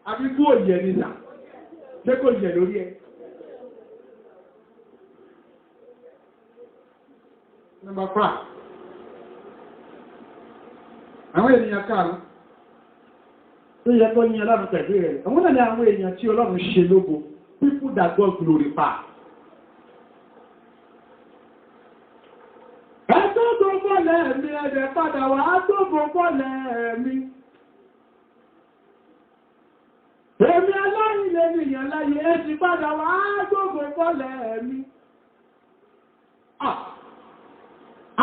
Àbí kú òyẹ̀ nìta. Ṣé kò yẹ̀ lórí ẹ? Number 5. Àwọn ènìyàn káàrùn tó yẹ kó yìn Ọlọ́run pẹ̀lú rẹ̀. Àwọn náà ni àwọn èèyàn tí Ọlọ́run ṣe lógo. People that God glorify. Ẹ̀tọ́gbò bọ́lẹ̀ mi ẹ̀dẹ̀ padà wá tógbò bọ́lẹ̀ mi. Èmi aláìlẹ̀ ènìyàn láyé ẹ ti padà wá tógbò bọ́lẹ̀ mi.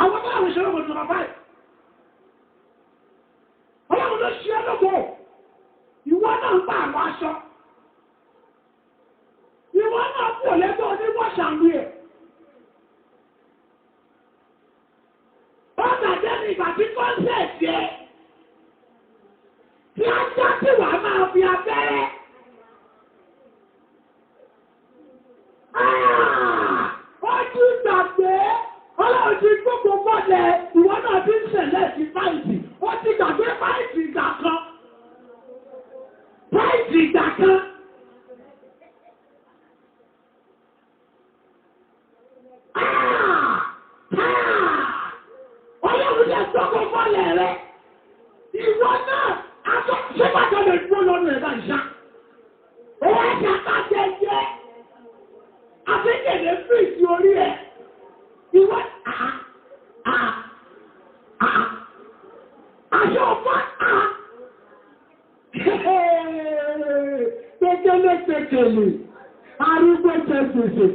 Àwọn bá àwọn ìṣẹ́lẹ̀ mọ̀tò báyìí. Ọlọ́run ló ṣe ẹlọ́gbọ̀. Ìwọ náà ń pa àwọn aṣọ. Ìwọ náà kò lẹ́tọ́ ní wọ́ṣàmì ẹ̀. Ọ̀gá jẹ́ ní ìgbà tí kọ́ńsẹ̀tì ẹ̀. Tí a já sí wà máa fi abẹ́rẹ́. Ojú gbàgbé. Ọlọ́run ti gbogbo bọ́lẹ̀ ìwọ náà ti ń ṣẹlẹ̀ sí fáìtì. Ó ti gbàgbé fáìtì ìgbà kan. Fáìtì ìgbà kan. Ọlọ́run jẹ́ gbogbo bọ́lẹ̀ rẹ̀. Ìwọ náà, aṣọ ṣé bàtà lè gbó lọ́nà ẹ̀dá ìṣá. Owó ẹ̀ṣẹ̀ àtàjẹ jẹ́. Àfikèdè fíìsì orí ẹ̀. Ìwọ aṣọ ọ̀fà Pẹ̀kẹ́lẹ̀ arúgbó tẹ̀sẹ̀sẹ̀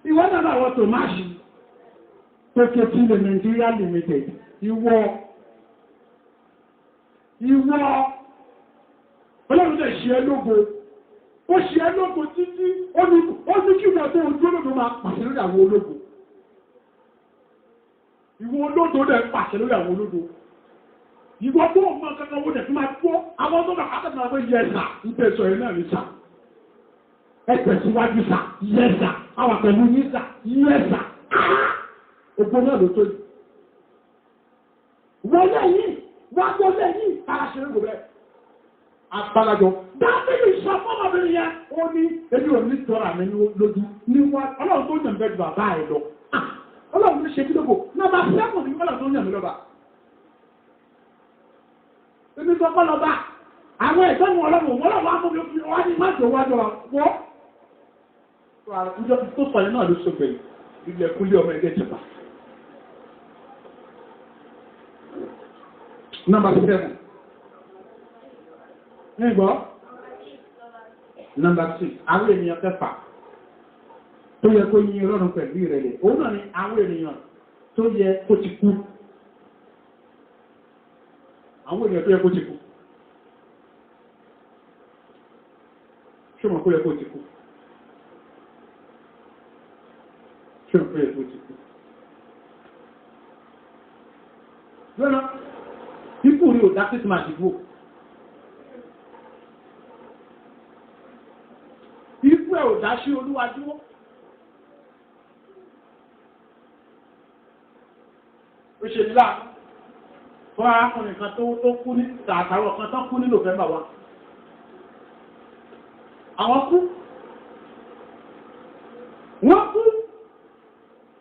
Ìwọ náà bá wọ́n tó máa ṣe. Tókè tí ilẹ̀ Nigeria Limited. Ìwọ. Ọlọ́run tẹ̀ ṣe ẹ́ lógo. Ó ṣe ẹ́ lógo títí ó ní kí ìgbà tó ojú ológo máa pàṣẹ lórí àwọn ológo. Ìwọ ológo dẹ̀ pàṣẹ lórí àwọn ológo. Ìwọ tó ọmọ kankan wo dẹ̀ tó máa tó àwọn tó máa kátà máa fẹ́ yẹ ẹ̀sà ìtẹ̀sọ̀ ẹ̀ náà ní sà. Ẹ̀tẹ̀síwájú sà, yẹ́sà, àwọn pẹ̀lú yíṣà, yẹ́sà. Ògbó náà ló tó yìí. Wọlé yìí, wọ́n gbọ́lé yìí, ara ṣe ń gò bẹ́ẹ̀. Àgbàlajọ. Dábìlì sọ fún ọmọbìnrin yẹn, ó ní ebi ò ní tọ́ra mi lójú ní wá. Ọlọ́run tó yàn bẹ́ẹ̀ ju bàbá ẹ̀ lọ. Ọlọ́run ní ṣe kí lóko, nọ́mbà 7 ní ọlọ́run tó yàn mí lọ́ba. Ebi sọ fọ́ lọ́ba, àwọn ẹ̀gbọ́n mi ọlọ́run wọ́n á mú mi wá ní májò wájọ wọ́. Ìjọ tó sọ yẹn náà ló sọ gbẹ̀yìn, ilẹ̀ kúlé ọmọ ẹgbẹ́ ìjọba. Nọ́mbà 7. Nígbọ́? Nọ́mbà 6. Àwọn ènìyàn kẹfà tó yẹ kó yìn Ọlọ́run pẹ̀lú ìrẹ̀lẹ̀. Òun náà ni àwọn ènìyàn tó yẹ kó ti kú. Àwọn ènìyàn tó yẹ kó ti kú. Ṣé mọ̀ kó yẹ kó ti kú? Ṣé mọ̀ kó yẹ kó ti kú? Lọ́nà, ikú rí ò dá sí máa dìbò. Ikú ẹ̀ ò dá sí Olúwa dúró. Ó ṣe láà fún arákùnrin kan tó kú ní tààtàwọ̀ kan tán kú ní November 1. Àwọn kú. Wọ́n kú.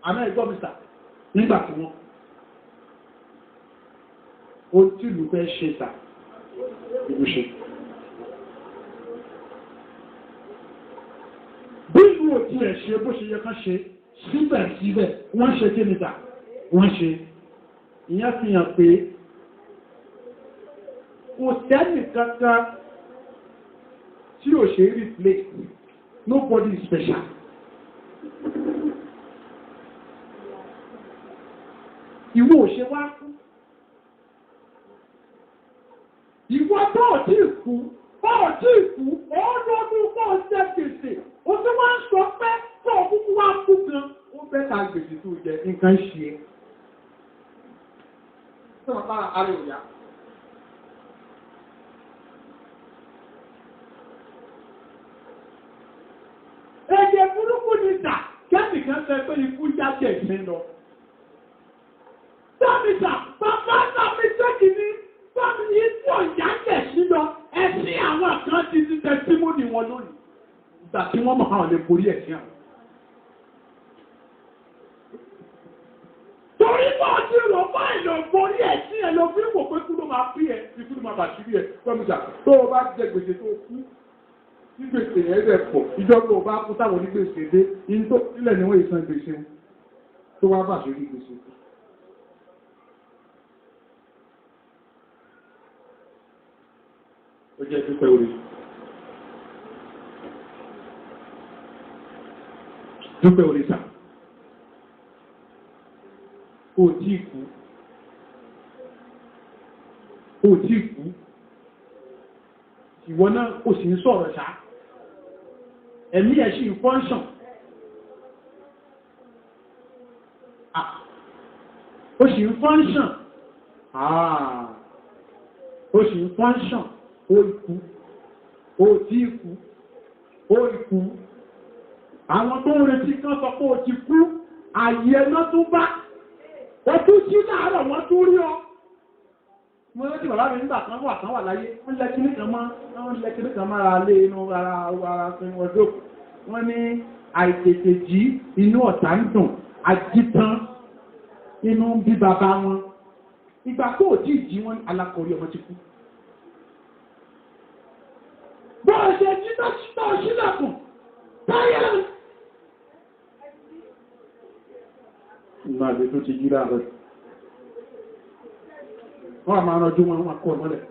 Àmọ́ ẹ̀gbọ́n mi sà nígbà tí wọ́n. Ó tí ìlú fẹ́ ṣe sà ìlú ṣe. Bí ìlú ò tí ẹ̀ ṣe bó ṣe yẹ kán ṣe síbẹ̀síbẹ̀ wọ́n ṣe kí nìta wọ́n ṣe. Ìyẹn fi hàn pé kò sẹ́nì kankan tí ò ṣe replace, nobody is special. Ìwọ ò ṣe wá kú. Ìwọ bọ́ọ̀ tí ìkú, ọlọ́dún bọ́ọ̀ jẹ́ gbèsè, ó tí wọ́n ń sọ pé bọ́ọ̀ kúkú wá kú gan, ó bẹ́ta gbèsè tó jẹ nǹkan ṣe é. Sọ́nà bá ààrẹ òyà. Èdè burúkú ni tà, kẹ́mìkan sọ pé ikú jáde ìsìn lọ. Dámìtà, bàbá Dámìtà kìíní, bámi ní tí ọ̀yá jẹ̀ sí lọ, ẹ̀sìn àwọn kan ti ti tẹsímọ́nì wọn lónìí. Ìgbà tí wọ́n mọ̀ àwọn lè borí ẹ̀sìn àwọn. Torí bọ́ tí lọ bá ìlọ borí ẹ̀sìn ẹ̀ lọ fi wò pé kú ló máa bí ẹ̀, ikú ló máa bà sí bí ẹ̀. Dámìtà, tó o bá jẹ gbèsè tó kú, ní gbèsè yẹn rẹ̀ pọ̀, ìjọba ò bá kú táwọn onígbèsè dé, ìyí tó sílẹ̀ ni wọ́n ìsan gbèsè tó wá bà sórí gbèsè. Ó jẹ́ dúpẹ́ orí. Dúpẹ́ orí sà. Ó tí kú. Ìwọ náà ó sì ń sọ̀rọ̀ ṣá. Ẹ̀mí ẹ̀ sì ń fọ́nṣàn. Ó sì ń fọ́nṣàn. Ó sì ń fọ́nṣàn. Ó ikú, ó tí ikú, ó ikú. Àwọn tó ń retí kan sọ pé ó ti kú, àyè ẹ̀nà tó bá, ó tún jí láàárọ̀ wọ́n tó rí ọ. Mo rántí bàbá mi nígbà kan wà láyé, wọ́n lẹ́kìní kan máa lé inú ara fún ọjọ́. Wọ́n ní àìtètè jí inú ọ̀tá ń dùn, àjítán inú bí bàbá wọn. Ìgbà tó jí jí wọn alákọ̀ọ́rí ọmọ ti kú. Bọ́ọ̀ ṣe jíta ṣílẹ̀kùn, táyẹ̀. Ìgbà àgbẹ̀ tó ti jíra rẹ̀. Wọ́n a máa rọjú wọn kọ́ mọ́lẹ̀.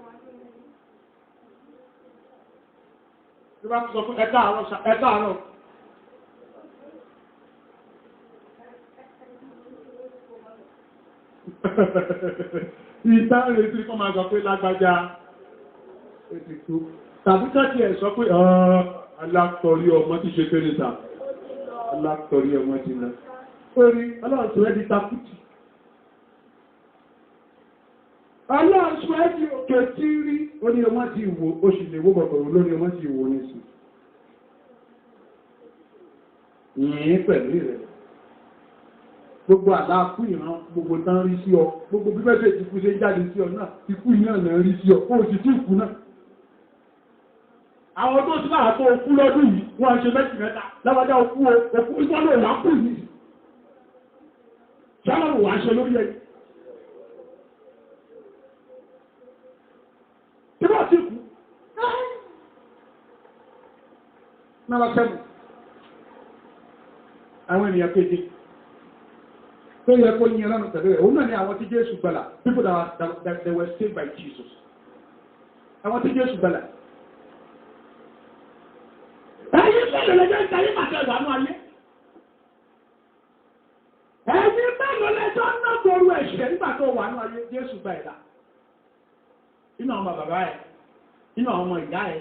Tí bá sọ fún ẹ̀ká àárọ̀, ìtàn rẹ̀ tí kọ́ máa sọ pé lágbájá ètìkú tàbí káàkiri ẹ̀ sọ pé alákọ̀ọ́rí ọmọ ti ṣe pé níta alákọ̀ọ́rí ọmọ ti lọ orí ọlọ́ọ̀tún ẹ́ di takútì ọlọ́ọ̀tún ẹ́ di òkè tí rí ó ní ọmọ ti wò ó sì lè wó bọ̀bọ̀rọ̀ lórí ọmọ ti wò ní sí yìí pẹ̀lú ìrẹ̀ gbogbo àláàkú ìran gbogbo tán rí sí ọ gbogbo bí mẹ́sẹ̀ ìtìkú ṣe jáde sí ọ náà ikú ìyàn náà rí sí ọ ó sì tí ìkú náà àwọn tó sí láàtọ̀ òkú lọ́dún yìí wọ́n ṣe mẹ́sì mẹ́ta lábájá òkú ìsọ́lọ̀ ìwákù yìí ṣọ́lọ̀ wà ṣe lórí ẹ̀ tí wọ́n ti kú náà sẹ́mù àwọn ènìyàn kéje tó yẹ kó yín lánàá tẹ̀lé rẹ̀ òun náà ni àwọn tí Jésù gbàlà people that were saved by Jesus àwọn tí Jésù gbàlà ẹ̀yin mẹ́lẹ̀ lẹ́jọ́ ìtàrí màtẹ̀lú àánú ayé ẹ̀yin mẹ́lẹ̀ lẹ́jọ́ náà gbòrò ẹ̀ṣẹ̀ nígbà tó wà ní ayé Jésù gba ẹ̀dá inú àwọn bàbá ẹ̀ inú àwọn ọmọ ìyá ẹ̀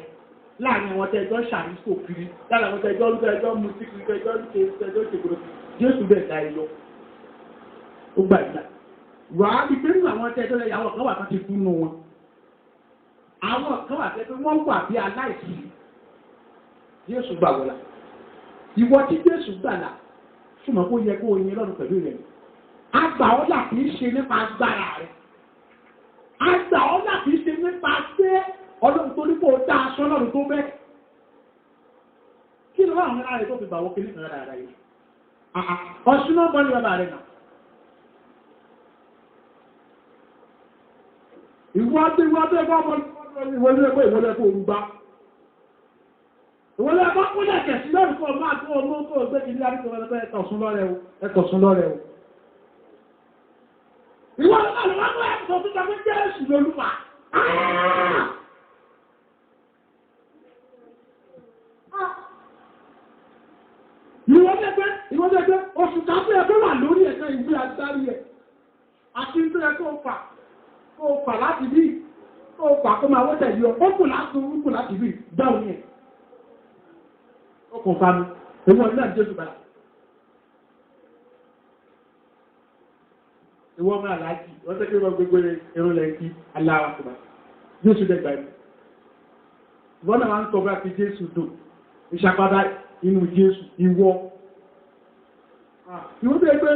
láàrin àwọn tẹ́jọ́ ṣàrísò kiri láàrin àwọn tẹ́jọ́ mú sí kiri tẹ́jọ́ ṣègbòrò Jésù bẹ̀ dá ẹ lọ ó gbà ìgbà wà á bí pé nínú àwọn tẹ́jọ́ lẹ́yìn àwọn kan wà kan ti kú nù wọn àwọn kan wà tẹ́jọ́ wọ́n wà bí aláìsí Jésù gbà wọ́la ìwọ tí Jésù gbàlà ṣùgbọ́n kó yẹ kó yin lọ́dún pẹ̀lú rẹ̀ àgbà ọ́là kìí ṣe nípa agbára rẹ̀ àgbà ọ́là kìí ṣe nípa pé ọlọ́run tó nípò dá aṣọ lọ́run tó bẹ́ kí ló wà àwọn ará rẹ̀ tó fi bà wọ́n kí ní kan rárá yìí ọ̀ṣun náà bọ́ ní bàbá rẹ̀ náà ìwọ́dé ìwọlé ẹgbọ́ kúlẹ̀ kẹsì lórí fún ọmọ àti ọmọ tó gbé ìlú àríkọ̀ ẹgbẹ́ ẹ̀kọ̀sún lọ́rẹ̀ o. Ìwọlé náà wọ́n mú ẹ̀kọ́ tó tàbí Jésù lólúwà. Ìwọlé ẹgbẹ́ oṣù tàbí ẹgbẹ́ wà lórí ẹ̀kọ́ ìwé agbárí ẹ̀. Àti ìlú ẹ̀kọ́ fà láti bí ó fà kó máa wọ́tẹ̀ yọ ó kù láti bí dáun yẹn. Ọkùn fami, èwọ̀n náà Jésù bàrà. Ìwọ̀n máa láti, wọ́n tẹ́ kí wọ́n gbogbo ẹ̀rọ lẹ́kí aláwọ̀ tó bá. Jésù dẹ̀gbà ẹ̀mù. Ìwọ̀n náà wá ń tọ́ bá fi Jésù dùn. Ìṣàpadà inú Jésù, ìwọ. Ìwọ́n tẹ́ gbé,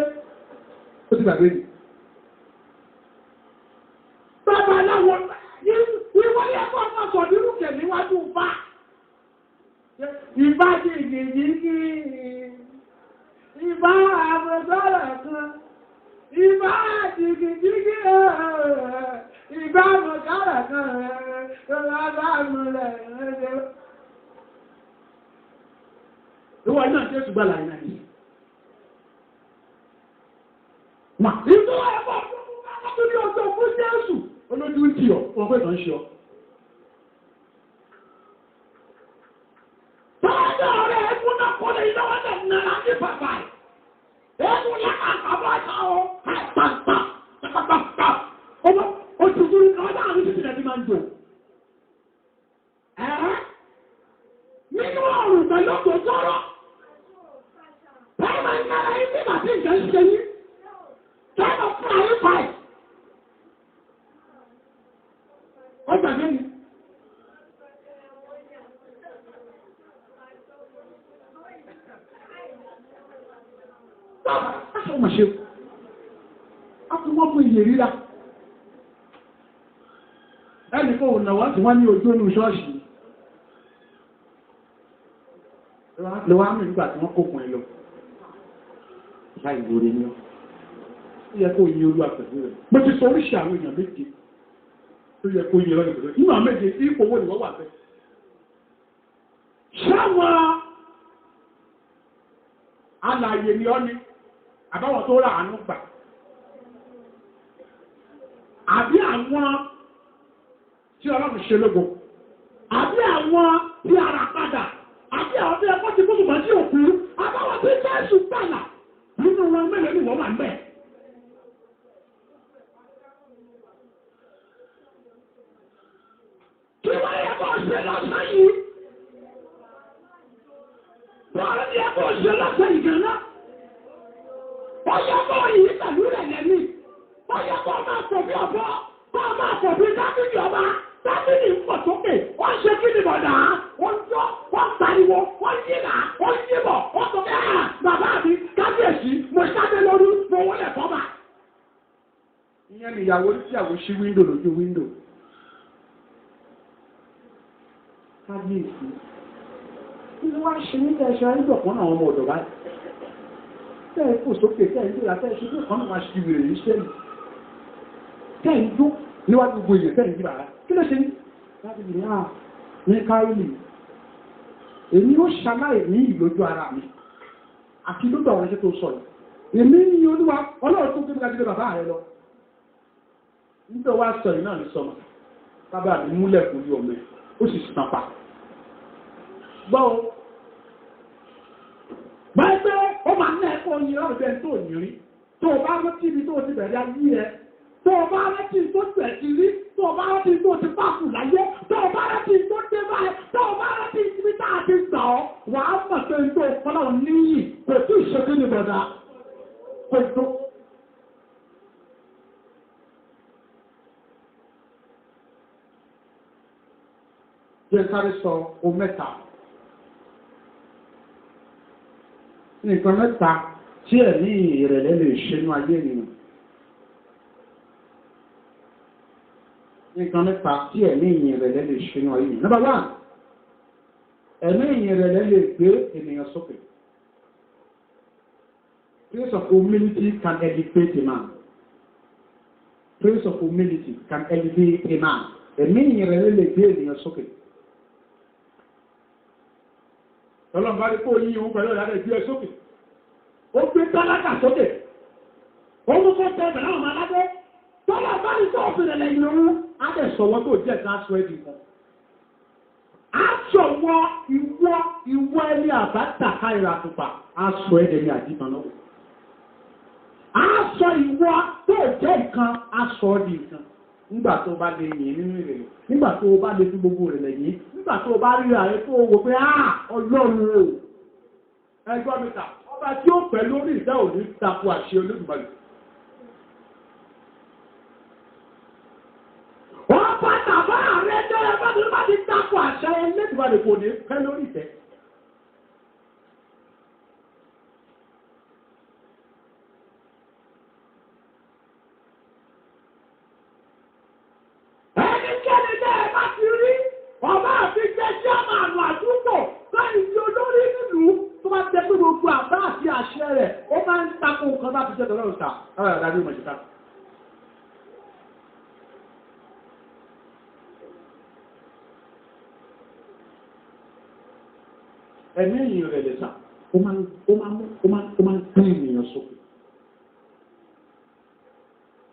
ó ti gbàgbé ni. Bàbá aláwọ̀, ìwọ́n yẹ kọ́ ọmọ sọ̀ nínú kẹ̀ níwájú bá. Ìbá jìgìjì kí ìbá àmọ̀sọ́rọ̀ kan, ìbá jìgìjì kí ìbá àmọ̀sọ́rọ̀ kan lọ́lọ́bá múlẹ̀ ẹ̀rẹ́. Ìwọ̀n náà tí ó ṣùgbọ́n láì náà yìí. Mà ìtọ́ ẹ̀fọ́ fún ní ọjọ́ fún Jésù olójú ń tí ọ̀ fún ọgbẹ́ ìtàn ṣe ọ. Ọ̀rẹ́ ẹ̀kún náà kọ́ lè ìdáwọ́ tẹ̀ náà ní bàbá ẹ̀. Ẹ̀kún lápá àbọ̀ àṣà ọ̀ pàpàpàpàpàpà. Ọmọ òtùtù ọjọ́ àwọn ìṣẹ́sì rẹ̀ ti máa ń jò. Nínú ọ̀rùn pẹ̀lú ọ̀pọ̀ sọ́rọ̀. Báyìí máa ń kára yín nígbà tí ìjẹ́ ń ṣe yín. Tẹ́lọ̀ fún ayé pàì. Ọjà mẹ́rin. Aṣọ mọ̀ ṣe, a fi wọ́n fún iye ríra. Ẹni kó òun náwọ́ tí wọ́n ní ojú ní ṣọ́ọ̀ṣì. Lọ wá mú nígbà tí wọ́n kó fún ẹ lọ. Láì gbòrè ní ọ. Ó yẹ kó yí olú àpẹ̀lú rẹ̀. Mo ti sọ oríṣi àwọn èèyàn méje tó yẹ kó yí lọ́nà ìpẹ̀lú. Nínú àwọn méje tí ipò owó ìwọ́ wà fẹ́. Ṣáwọn alààyè ni ọ ní. Àbáwọn tó rà àánú gbà. Àbí àwọn tí Ọlọ́run ṣe lógo. Àbí àwọn tí ara padà. Àbí àwọn tí ẹkọ́ ti kúrò sí òkú. Àbáwọn tí Jésù gbàlà. Nínú wọn mẹ́lẹ̀ ní wọ́n wà ń bẹ̀. ni ẹ kò ṣe lọ́sẹ̀ ìgànnà. Ọ̀yọ́ kọ́ yìí pẹ̀lú rẹ̀ lẹ́mí. Ọ̀yọ́ kọ́ máa fò bí ọ̀bọ. Kọ́ máa fò bí Dáfídì ọba. Dáfídì ń pọ̀ sókè. Wọ́n ṣe kí ni bọ̀dà? Wọ́n jọ́, wọ́n pariwo, wọ́n yíra, wọ́n yíbọ̀, wọ́n sọ pé bàbá mi kábíyèsí, mo ṣáde lórí, mo wọlé fọ́mà. Ìyẹn ni ìyàwó tí àwọn ṣí wíńdò lójú wíńdò. Kábíyèsí. Ilé wa ṣe ní ẹ̀ṣọ́ ayélujára náà ọmọ ọ̀dọ̀ báyìí. Tẹ́ẹ̀ kò sókè tẹ́ẹ̀ ń gbéra tẹ́ẹ̀ ṣe bí kan náà máa ṣe wèrè ní sẹ́yìn. Tẹ́ẹ̀ ń dún níwájú gbogbo èèyàn tẹ́ẹ̀ ń gbé bàrá. Kí ló ṣe ní? Láti bìrì náà ní káyìlì. Èmi ó ṣaláì ní ìlójú ara mi. Àti lójú àwọn ẹṣẹ́ tó sọ yìí. Èmi ní olúwa ọlọ́run tó gbé gbàgbé bàbá rẹ lọ. Nígbà wá sọ yìí náà ní sọmọ. Bàbá mi múlẹ̀ fún yọ ọmọ ẹ̀. Ó sì sàn pa. Gbọ́ o. Báyìí pé ó máa ní ẹ̀kọ́ yìí láti bẹ́ẹ̀ tó yìí rí. Tó o bá rántí ibi tó o ti bẹ̀rẹ̀ ayé ẹ. Tó o bá rántí tó tẹ̀ sí rí. Tó o bá rántí tó ti pàṣù láyé. Tó o bá rántí tó dé báyìí. Tó o bá rántí ibi tá a ti gbà ọ́. Wà á mọ̀ pé tó o fọlọ́ níyì kò tí ì ṣe kí ni bọ̀dá. Kò tó. Jẹ́ sáré sọ o mẹ́ta. Nǹkan mẹ́ta tí ẹ̀mí ìrẹ̀lẹ̀ lè ṣe ní ayé ènìyàn. Nǹkan mẹ́ta tí ẹ̀mí ìrẹ̀lẹ̀ lè ṣe ní ayé ènìyàn. Number one, ẹ̀mí ìrẹ̀lẹ̀ lè gbé ènìyàn sókè. Place of humility can elevate a man. Place of humility can elevate a man. Ẹ̀mí ìrẹ̀lẹ̀ lè gbé ènìyàn sókè. Ọlọ́run bá rí kó yí ìhun pẹ̀lú ìyá rẹ̀ gbé ẹ sókè. Ó gbé tálákà sókè. Ó mú kó tẹ ìbẹ̀rẹ̀ àwọn aládé. Tọ́lá bá rí tó fi rẹ̀lẹ̀ ìlú ọ̀hún. Á dẹ̀ sọ̀wọ́ tó jẹ́ ká sọ ẹ̀dì kan. Á sọ̀wọ́ ìwọ ẹni àbáta káyìrà pupa. Á sọ ẹ̀dẹ̀ ní àdìmọ̀ náà. Á sọ ìwọ tó jẹ́ nǹkan. Á sọ ọ́ di nǹkan. Nígbà tó bá lè yìn nínú ìrẹ̀lẹ̀. Nígbà tó bá lè fi gbogbo ìrẹ̀lẹ̀ yìí. Nígbà tó bá rí ààrẹ tó wò pé Ọlọ́run o. Ẹgbọ́n mi ta, ọba tí ó pẹ̀ lórí ìdá òní tako àṣẹ Olódùmarè. Ọba tàbá ààrẹ tó ẹgbẹ́ tó bá ti tako àṣẹ Olódùmarè kò ní pẹ́ lórí ìtẹ́. Ẹnikẹ́ni náà ẹ bá ti rí ọba àfi jẹ́ chairman àdúgbò báyìí tí olórí nílùú tó bá tẹ́ pé gbogbo àbá àti àṣẹ rẹ̀ ó máa ń takò nǹkan bá fi jẹ́ tọ́lọ́rùn ta ọ̀rọ̀ ìdájú ìmọ̀ṣẹ́ta. Ẹ̀mí èyí rẹ̀ lè sà ó máa ń gbé ènìyàn sókè.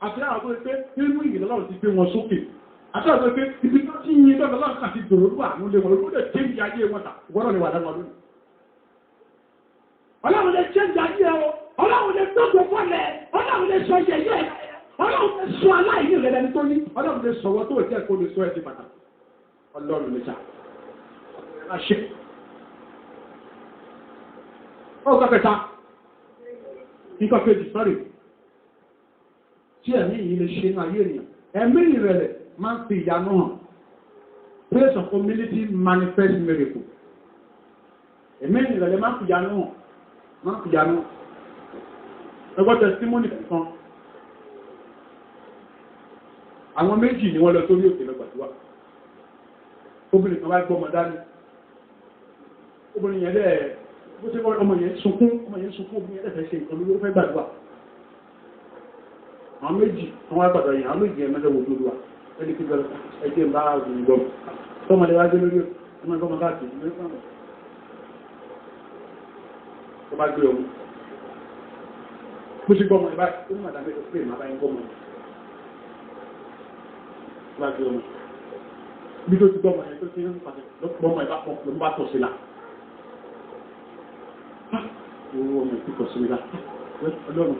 Àti àwọn tó pé nínú ìgbìlọ́lọ́run ti gbé wọn sókè. Àti àwọn tó pé ibi tó tí yìí lọ́dọ̀ lọ́dọ̀ àti dòròdú àwọn olè wọn ló lè ṣe ìyá ayé wọn tà wọ́n lè wà lẹ́wọ̀n lónìí. Ọlọ́run lè ṣe ìyá ayé ọ, Ọlọ́run lè gbogbo fọ́lẹ̀, Ọlọ́run lè sọ yẹ̀yẹ́, Ọlọ́run lè sọ aláìní rẹ̀ lẹ́ni tó ní, Ọlọ́run lè sọ̀wọ́ tó jẹ́ kó lè sọ ẹ̀ sí pàtàkì. Ọlọ́run lè ṣà. Àṣẹ. Ọ̀gá kẹta. Nǹkan kejì, sọ́rí. Tí ẹ̀mí yìí lè ṣe ní ayé ènìyàn. Ẹ̀mí ìrẹ̀lẹ̀ máa ń fi ìyanu hàn. Place of humility manifest miracle. Ẹ̀mí ìrẹ̀lẹ̀ máa ń fi ìyanu hàn. Máa ń fi ìyanu hàn. Ẹgbọ́ testimony kan. Àwọn méjì ni wọ́n lọ sórí òkè lọ gbàdúrà. Obìnrin kan bá gbọ́ ọmọ dání. Obìnrin yẹn lẹ́ẹ̀ bó ṣe kọ́ ọmọ yẹn sunkún obìnrin yẹn lẹ́fẹ̀ẹ́ ṣe nǹkan ló fẹ́ gbàdúrà. Àwọn méjì àwọn àgbàdo yìí àwọn méjì ẹ̀mẹ́lẹ̀ wò lórí wa ẹni kí bẹ̀rẹ̀ ẹgbẹ́ ń bá òun gbọ́ tọ́mọdé wá gbé lórí ọmọ ẹgbọ́n máa káàkiri ní ẹgbẹ́ ọmọ tó bá gbé ọmọ bó ṣe gbọ́mọ ìbá tó ní màdàmẹ́ tó pè máa bá yín gbọ́mọ tó bá gbé ọmọ bí tó ti gbọ́mọ ẹ̀ tó ti ń pàṣẹ gbọ́mọ ìbá pọ̀ ló bá tọ̀ sí la owó ọmọ ìtúkọ̀ sí la ọlọ́run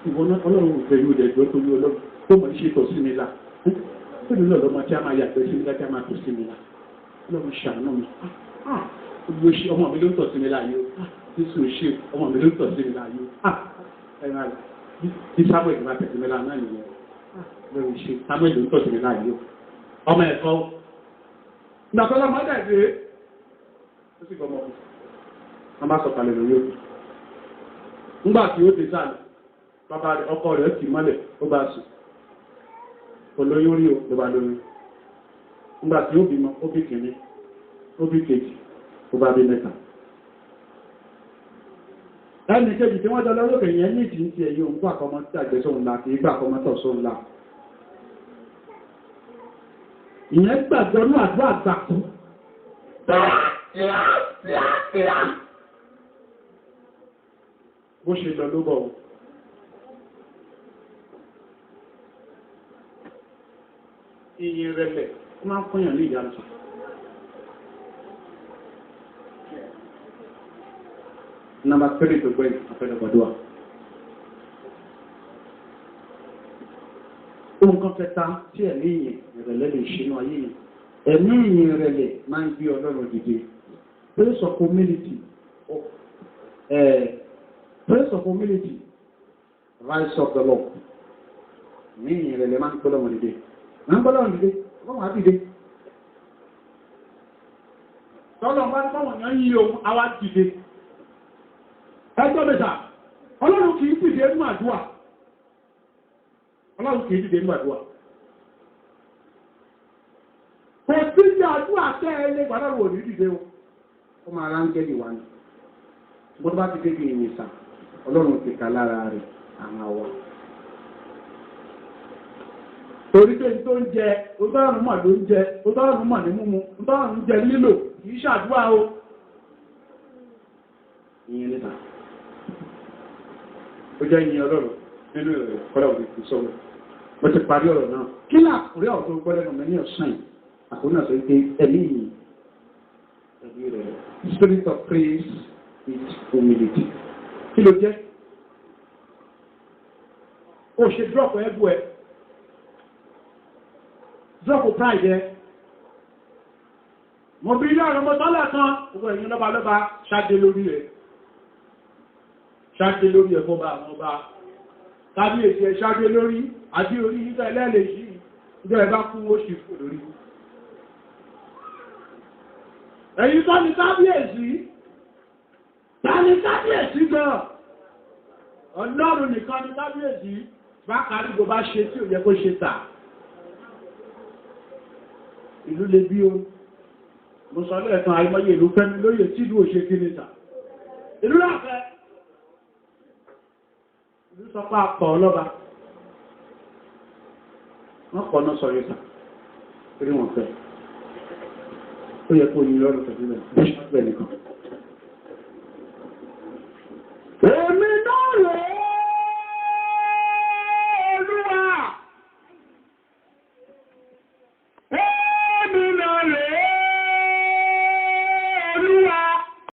ìwọ̀n ọlọ́run pẹ̀lú ìdẹ̀jọ́ tó ní ọlọ́run tó mọ̀ ṣe tọ̀ sí mi lá pẹ̀lú ọlọ́mọ tí a máa yàgbẹ́ sí mi lá tí a máa tọ̀ sí mi lá ọlọ́run ṣàánú mi gbogbo ṣe ọmọ mi ló ń tọ̀ sí mi láàyè o Jésù ṣe ọmọ mi ló ń tọ̀ sí mi láàyè o ẹ̀rọ bí Samuel bá tẹ̀sí mi láàyè náà nìyẹn lórí ṣe Samuel ló ń tọ̀ sí mi láàyè o ọmọ ẹ̀kọ́ ìgbàkọ́lá mọ́tà ìdílé ó sì gbọmọ wọn bá sọ kalẹ̀ lórí òkú nígbà tí ó ti sáà bàbá ọkọ rẹ̀ tì mọ́lẹ̀ ó bá sùn olóyún rí o ló bá lóyún nígbà tí ó bímọ ó bí kìíní ó bí kejì ó bá bí mẹ́ta ẹni kejì tí wọ́n jọ lọ́rọ̀ kẹ̀yìn ní ìdí ti ẹ̀yí òun gbà kọmọ tí àgbẹ̀sọ̀ ńlá kìí gbà kọmọ tọ̀ só ńlá ìyẹn gbàgbọ́ ní àdúrà àgbàkú bó ṣe lọ ló bọ̀ ìyìn rẹ̀lẹ̀ máa ń fúnyàn ní ìyàtọ̀ Nàmbà 3 tó gbé àfẹ́lẹ́gbọ̀dọ́wà. Ohun kan kẹta tí ẹ̀mí ìyìn ìrẹ̀lẹ̀ lè ṣe ní ayé yìí. Ẹ̀mí ìyìn ìrẹ̀lẹ̀ máa ń gbé Ọlọ́run dìde. Place of humility. Place of humility. Rise of the Lord. Ẹ̀mí ìyìn ìrẹ̀lẹ̀ máa ń gbé Ọlọ́run dìde. Máa ń gbé Ọlọ́run dìde. Ọlọ́run á dìde. Tọ́lọ̀ bá ní báwọn yẹn yí ohun àwa dìde. Ẹjọ́ mẹ́ta, Ọlọ́run kìí dìde nínú àdúrà. Ọlọ́run kìí dìde nínú àdúrà. Kò sí ní àdúrà tẹ́ ẹlẹ́ gbàdọ̀rọ̀ òní dìde o. Ó máa rán gẹ́gì wá ní. Bọ́dọ̀ bá ti débi ìyìnsà, Ọlọ́run ti kà lára rẹ̀ àwọn àwa. Torí pé tó ń jẹ, Ọlọ́run mọ̀ ló ń jẹ, Ọlọ́run mọ̀ ní múmu, Ọlọ́run jẹ lílò, kìí ṣàdúrà o. Ìyẹn níta. Ó jẹ́ ìyìn Ọlọ́run nínú ìrẹ̀ kọ́lá òní kìí sọ́wọ́. Mo ti parí ọ̀rọ̀ náà. Kí láàkùnrí ọ̀rọ̀ tó gbọ́lẹ̀ nù mẹ́ni ọ̀sán yìí? Àkóní náà sọ pé ẹ̀mí yìí, ẹ̀mí rẹ̀. Spirit of praise is humility. Kí ló jẹ́? Ó ṣe drop ẹgbù ẹ. Drop pride ẹ. Mo bí ilé ọ̀rọ̀ mọ́tọ́lá kan, gbogbo ẹ̀yin lọ́ba ṣáde lórí rẹ̀. Ṣáde lórí ẹ̀fọ́ bá àwọn ọba. Kábíyèsí ẹ ṣáde lórí, àbí orí yíká ẹlẹ́lẹ̀ yìí, ìjọ ẹ bá kún ó ṣì fò lórí. Ẹ̀yin tó ní kábíyèsí, ta ní kábíyèsí gan? Ọlọ́run nìkan ní kábíyèsí, bá kàrígbò bá ṣe tí ò yẹ kó ṣe tà. Ìlú le bí o. Mo sọ lẹ́ẹ̀kan àìmọye ìlú fẹ́mi lóye tí ìlú òṣè kí ní tà. Ìlú láfẹ́. Ìlú sọ pé àpọ̀ ọlọ́ba. Wọ́n pọ̀ náà sọ yóò tà. Torí wọ́n fẹ́. Ó yẹ kó ní lọ́rùn tẹ̀sílẹ̀. Bíṣọ́pẹ̀ nìkan.